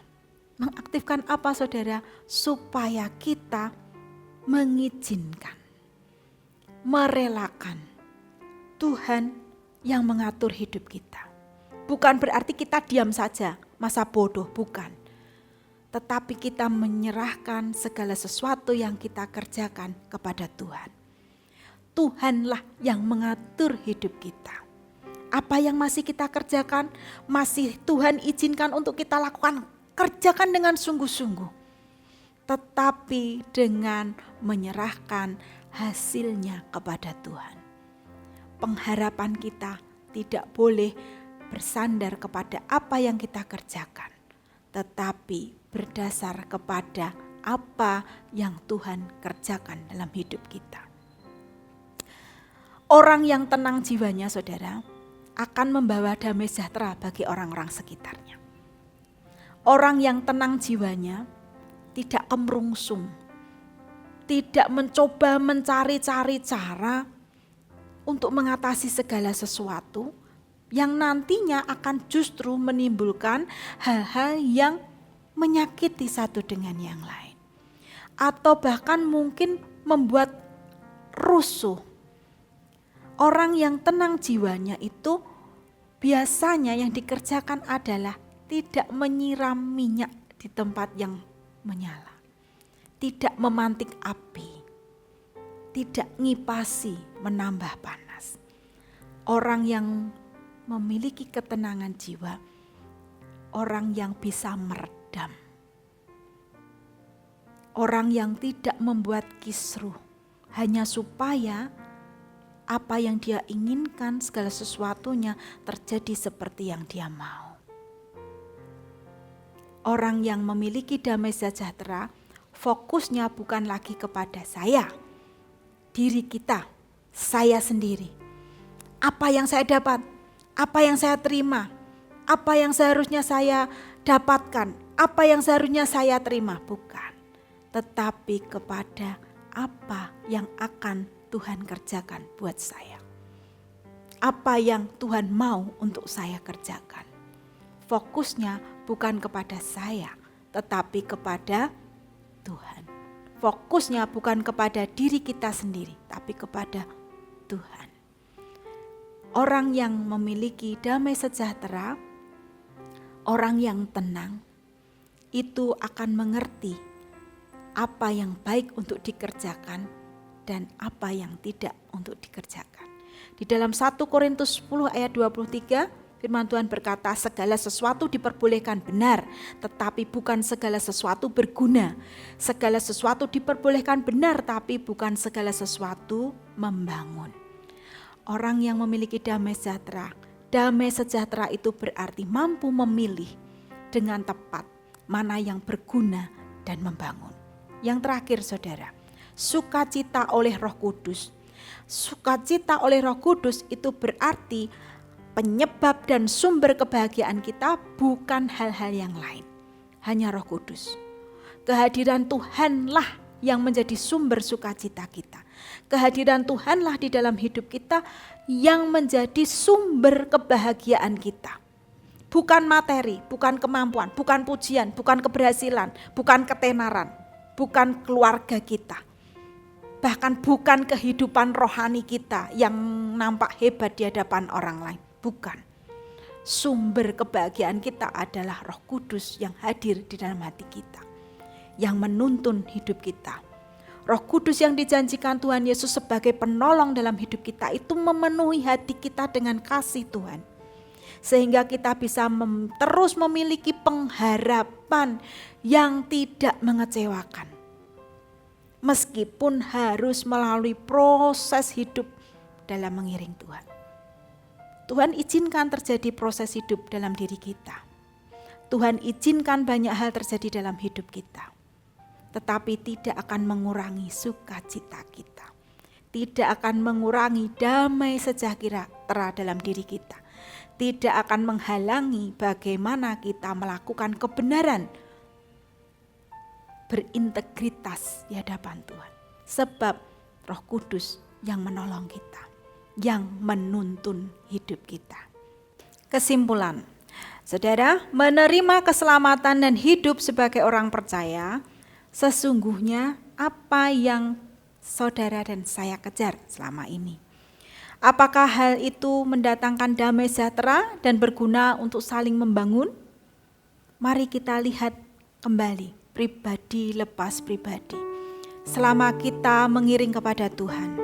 Mengaktifkan apa, saudara? Supaya kita mengizinkan, merelakan Tuhan yang mengatur hidup kita. Bukan berarti kita diam saja, masa bodoh, bukan. Tetapi kita menyerahkan segala sesuatu yang kita kerjakan kepada Tuhan. Tuhanlah yang mengatur hidup kita. Apa yang masih kita kerjakan, masih Tuhan izinkan untuk kita lakukan, kerjakan dengan sungguh-sungguh. Tetapi dengan menyerahkan hasilnya kepada Tuhan. Pengharapan kita tidak boleh bersandar kepada apa yang kita kerjakan, tetapi berdasar kepada apa yang Tuhan kerjakan dalam hidup kita. Orang yang tenang jiwanya, saudara, akan membawa damai sejahtera bagi orang-orang sekitarnya. Orang yang tenang jiwanya tidak kemerungsung, tidak mencoba mencari-cari cara untuk mengatasi segala sesuatu yang nantinya akan justru menimbulkan hal-hal yang menyakiti satu dengan yang lain. Atau bahkan mungkin membuat rusuh. Orang yang tenang jiwanya itu biasanya yang dikerjakan adalah tidak menyiram minyak di tempat yang menyala. Tidak memantik api. Tidak ngipasi menambah panas. Orang yang memiliki ketenangan jiwa, orang yang bisa meredam. Orang yang tidak membuat kisruh hanya supaya apa yang dia inginkan, segala sesuatunya terjadi seperti yang dia mau. Orang yang memiliki damai sejahtera, fokusnya bukan lagi kepada saya, diri kita, saya sendiri. Apa yang saya dapat, apa yang saya terima, apa yang seharusnya saya dapatkan, apa yang seharusnya saya terima, bukan. Tetapi kepada apa yang akan Tuhan kerjakan buat saya. Apa yang Tuhan mau untuk saya kerjakan. Fokusnya bukan kepada saya, tetapi kepada Tuhan. Fokusnya bukan kepada diri kita sendiri, tapi kepada Tuhan. Orang yang memiliki damai sejahtera, orang yang tenang, itu akan mengerti apa yang baik untuk dikerjakan dan apa yang tidak untuk dikerjakan. Di dalam 1 Korintus 10 ayat 23, firman Tuhan berkata, segala sesuatu diperbolehkan benar, tetapi bukan segala sesuatu berguna. Segala sesuatu diperbolehkan benar, tapi bukan segala sesuatu membangun. Orang yang memiliki damai sejahtera itu berarti mampu memilih dengan tepat mana yang berguna dan membangun. Yang terakhir, saudara, sukacita oleh Roh Kudus. Sukacita oleh Roh Kudus itu berarti penyebab dan sumber kebahagiaan kita bukan hal-hal yang lain, hanya Roh Kudus. Kehadiran Tuhanlah yang menjadi sumber sukacita kita. Kehadiran Tuhanlah di dalam hidup kita yang menjadi sumber kebahagiaan kita. Bukan materi, bukan kemampuan, bukan pujian, bukan keberhasilan, bukan ketenaran, bukan keluarga kita. Bahkan bukan kehidupan rohani kita yang nampak hebat di hadapan orang lain. Bukan. Sumber kebahagiaan kita adalah Roh Kudus yang hadir di dalam hati kita, yang menuntun hidup kita. Roh Kudus yang dijanjikan Tuhan Yesus sebagai penolong dalam hidup kita itu memenuhi hati kita dengan kasih Tuhan. Sehingga kita bisa terus memiliki pengharapan yang tidak mengecewakan. Meskipun harus melalui proses hidup dalam mengiring Tuhan. Tuhan izinkan terjadi proses hidup dalam diri kita. Tuhan izinkan banyak hal terjadi dalam hidup kita. Tetapi tidak akan mengurangi sukacita kita. Tidak akan mengurangi damai sejahtera dalam diri kita. Tidak akan menghalangi bagaimana kita melakukan kebenaran, berintegritas di hadapan Tuhan. Sebab Roh Kudus yang menolong kita, yang menuntun hidup kita. Kesimpulan, saudara, menerima keselamatan dan hidup sebagai orang percaya, sesungguhnya apa yang saudara dan saya kejar selama ini. Apakah hal itu mendatangkan damai sejahtera dan berguna untuk saling membangun? Mari kita lihat kembali, pribadi lepas pribadi. Selama kita mengiring kepada Tuhan,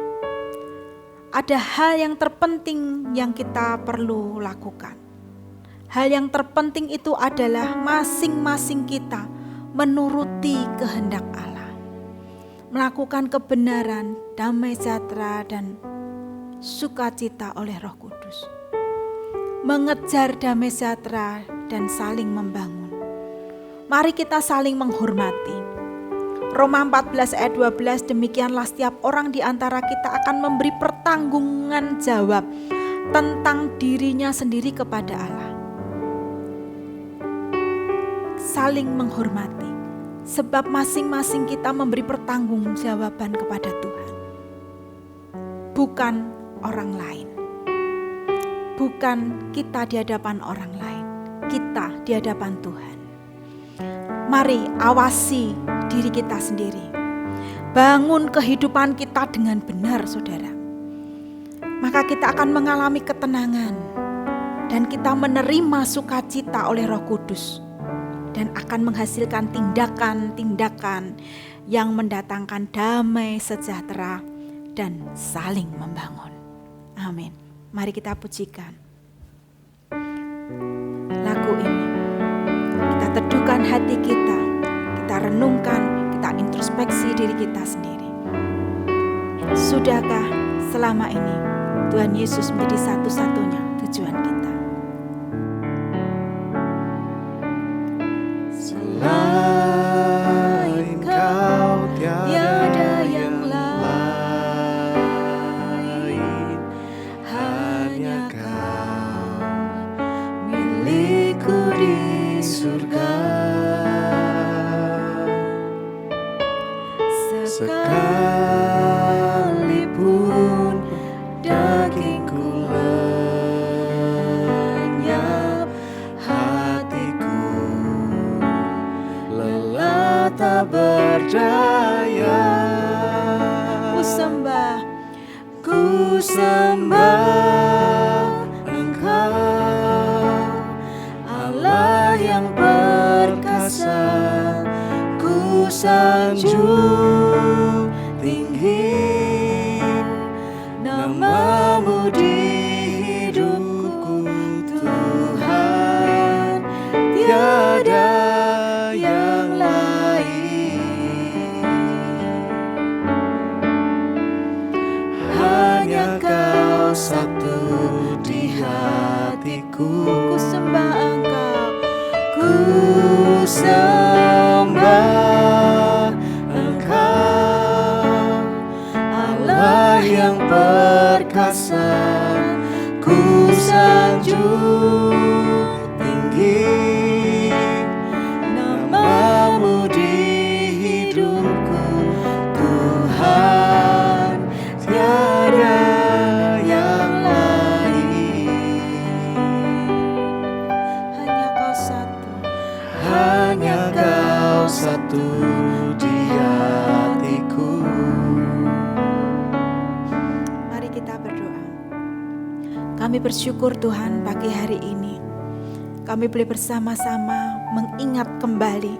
ada hal yang terpenting yang kita perlu lakukan. Hal yang terpenting itu adalah masing-masing kita menuruti kehendak Allah. Melakukan kebenaran, damai sejahtera, dan sukacita oleh Roh Kudus. Mengejar damai sejahtera dan saling membangun. Mari kita saling menghormati. Roma 14 ayat 12, demikianlah setiap orang di antara kita akan memberi pertanggungan jawab tentang dirinya sendiri kepada Allah. Saling menghormati, sebab masing-masing kita memberi pertanggungjawaban kepada Tuhan. Bukan orang lain. Bukan kita di hadapan orang lain, kita di hadapan Tuhan. Mari awasi diri kita sendiri. Bangun kehidupan kita dengan benar, saudara. Maka kita akan mengalami ketenangan dan kita menerima sukacita oleh Roh Kudus dan akan menghasilkan tindakan-tindakan yang mendatangkan damai sejahtera dan saling membangun. Amin. Mari kita pujikan lagu ini. Kita teduhkan hati kita, kita renungkan, kita introspeksi diri kita sendiri. Sudahkah selama ini Tuhan Yesus menjadi satu-satunya tujuan kita? Selain Kau tiada yang lain, hanya Kau milikku di surga. Sekalipun dagingku lenyap, hatiku lelah tak berdaya. Ku sembah Engkau, Allah yang perkasa. Ku sanjung tinggi nama-Mu di hidupku, Tuhan, tiada yang lain. Hanya Kau satu di hatiku. Ku sembah Engkau, Ku sembah Engkau, Allah yang perkasa. Ku sanjung tinggi nama-Mu di hidupku, Tuhan, tiada yang lain. hanya Kau satu. Hanya Kau satu di hatiku. Mari kita berdoa. Kami bersyukur Tuhan pagi hari ini kami boleh bersama-sama mengingat kembali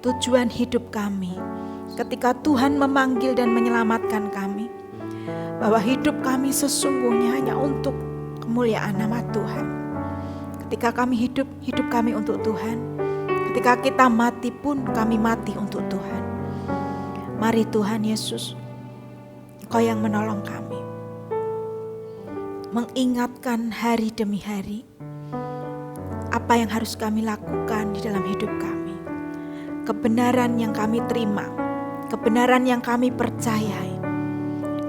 tujuan hidup kami ketika Tuhan memanggil dan menyelamatkan kami, bahwa hidup kami sesungguhnya hanya untuk kemuliaan nama Tuhan. Ketika kami hidup kami untuk Tuhan. Ketika kita mati pun kami mati untuk Tuhan. Mari Tuhan Yesus, Engkau yang menolong kami, mengingatkan hari demi hari apa yang harus kami lakukan di dalam hidup kami. Kebenaran yang kami terima, kebenaran yang kami percayai,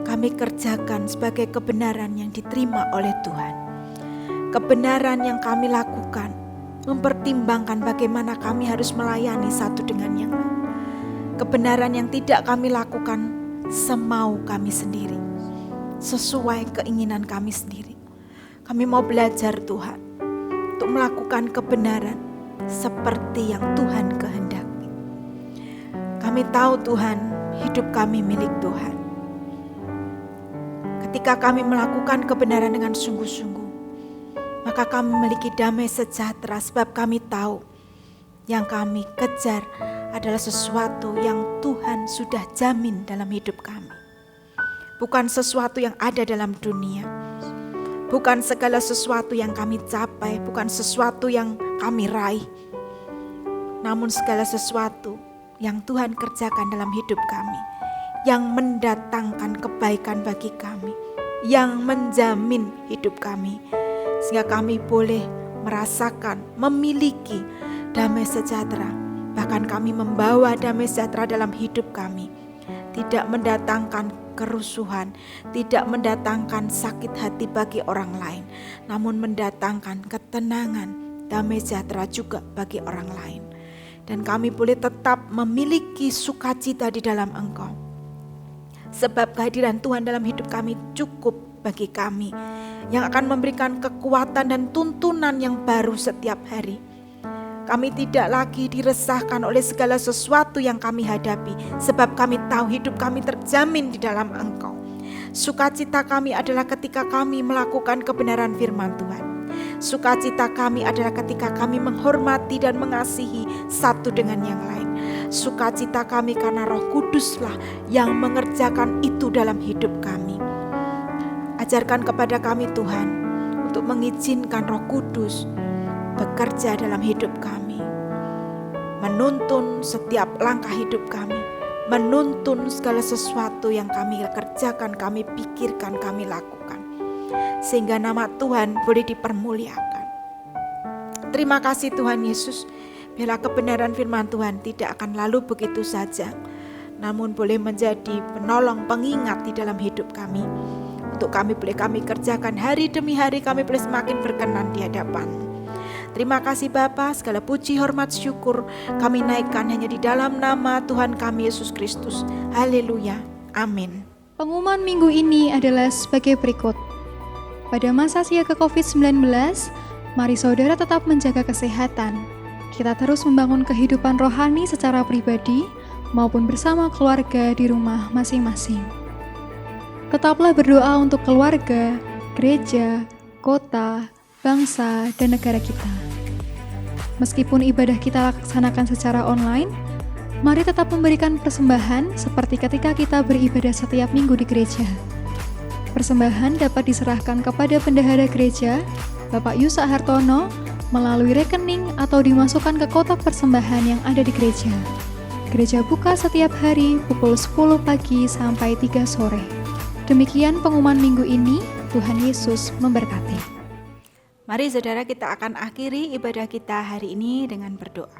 kami kerjakan sebagai kebenaran yang diterima oleh Tuhan. Kebenaran yang kami lakukan mempertimbangkan bagaimana kami harus melayani satu dengan yang lain. Kebenaran yang tidak kami lakukan semau kami sendiri, sesuai keinginan kami sendiri. Kami mau belajar Tuhan untuk melakukan kebenaran seperti yang Tuhan kehendaki. Kami tahu Tuhan, hidup kami milik Tuhan. Ketika kami melakukan kebenaran dengan sungguh-sungguh, maka kami memiliki damai sejahtera, sebab kami tahu yang kami kejar adalah sesuatu yang Tuhan sudah jamin dalam hidup kami. bukan sesuatu yang ada dalam dunia. Bukan segala sesuatu yang kami capai, bukan sesuatu yang kami raih. Namun segala sesuatu yang Tuhan kerjakan dalam hidup kami, yang mendatangkan kebaikan bagi kami, yang menjamin hidup kami, sehingga kami boleh merasakan, memiliki damai sejahtera. Bahkan kami membawa damai sejahtera dalam hidup kami, tidak mendatangkan kerusuhan, tidak mendatangkan sakit hati bagi orang lain, namun mendatangkan ketenangan, damai sejahtera juga bagi orang lain. Dan kami boleh tetap memiliki sukacita di dalam Engkau. Sebab kehadiran Tuhan dalam hidup kami cukup bagi kami, yang akan memberikan kekuatan dan tuntunan yang baru setiap hari. Kami tidak lagi diresahkan oleh segala sesuatu yang kami hadapi, sebab kami tahu hidup kami terjamin di dalam Engkau. Sukacita kami adalah ketika kami melakukan kebenaran firman Tuhan. Sukacita kami adalah ketika kami menghormati dan mengasihi satu dengan yang lain. Sukacita kami karena Roh Kuduslah yang mengerjakan itu dalam hidup kami. Ajarkan kepada kami Tuhan untuk mengizinkan Roh Kudus bekerja dalam hidup kami, menuntun setiap langkah hidup kami, menuntun segala sesuatu yang kami kerjakan, kami pikirkan, kami lakukan, sehingga nama Tuhan boleh dipermuliakan. Terima kasih Tuhan Yesus, bila kebenaran firman Tuhan tidak akan lalu begitu saja, namun boleh menjadi penolong, pengingat di dalam hidup kami. Untuk kami kerjakan hari demi hari, kami boleh semakin berkenan di hadapan-Mu. Terima kasih Bapa, segala puji, hormat, syukur kami naikkan hanya di dalam nama Tuhan kami Yesus Kristus. Haleluya, amin. Pengumuman minggu ini adalah sebagai berikut. Pada masa siaga COVID-19, mari saudara tetap menjaga kesehatan. Kita terus membangun kehidupan rohani secara pribadi maupun bersama keluarga di rumah masing-masing. Tetaplah berdoa untuk keluarga, gereja, kota, bangsa, dan negara kita. Meskipun ibadah kita laksanakan secara online, mari tetap memberikan persembahan seperti ketika kita beribadah setiap minggu di gereja. Persembahan dapat diserahkan kepada bendahara gereja, Bapak Yusak Hartono, melalui rekening atau dimasukkan ke kotak persembahan yang ada di gereja. Gereja buka setiap hari pukul 10 pagi sampai 3 sore. Demikian pengumuman minggu ini. Tuhan Yesus memberkati. Mari saudara, kita akan akhiri ibadah kita hari ini dengan berdoa.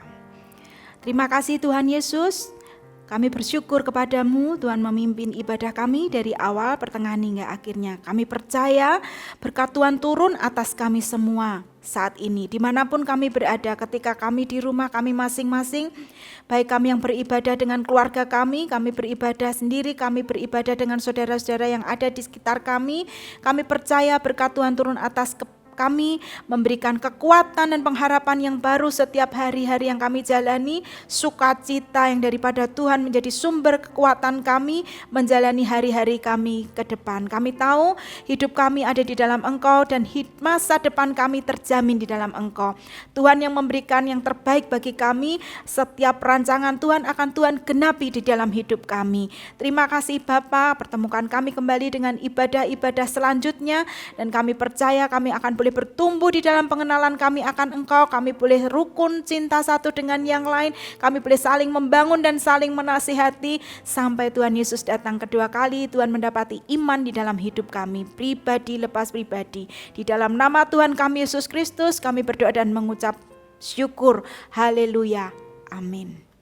Terima kasih Tuhan Yesus, kami bersyukur kepadamu Tuhan memimpin ibadah kami dari awal, pertengahan hingga akhirnya. Kami percaya berkat Tuhan turun atas kami semua saat ini, dimanapun kami berada, ketika kami di rumah kami masing-masing, baik kami yang beribadah dengan keluarga kami beribadah sendiri, kami beribadah dengan saudara-saudara yang ada di sekitar kami percaya berkat Tuhan turun atas kami, memberikan kekuatan dan pengharapan yang baru setiap hari-hari yang kami jalani. Sukacita yang daripada Tuhan menjadi sumber kekuatan kami menjalani hari-hari kami ke depan. Kami tahu hidup kami ada di dalam Engkau dan masa depan kami terjamin di dalam Engkau. Tuhan yang memberikan yang terbaik bagi kami. Setiap rancangan Tuhan akan Tuhan genapi di dalam hidup kami. Terima kasih Bapa, pertemukan kami kembali dengan ibadah-ibadah selanjutnya, dan kami percaya kami akan boleh bertumbuh di dalam pengenalan kami akan Engkau. Kami boleh rukun cinta satu dengan yang lain. Kami boleh saling membangun dan saling menasihati sampai Tuhan Yesus datang kedua kali. Tuhan mendapati iman di dalam hidup kami, pribadi lepas pribadi. Di dalam nama Tuhan kami Yesus Kristus kami berdoa dan mengucap syukur. Haleluya. Amin.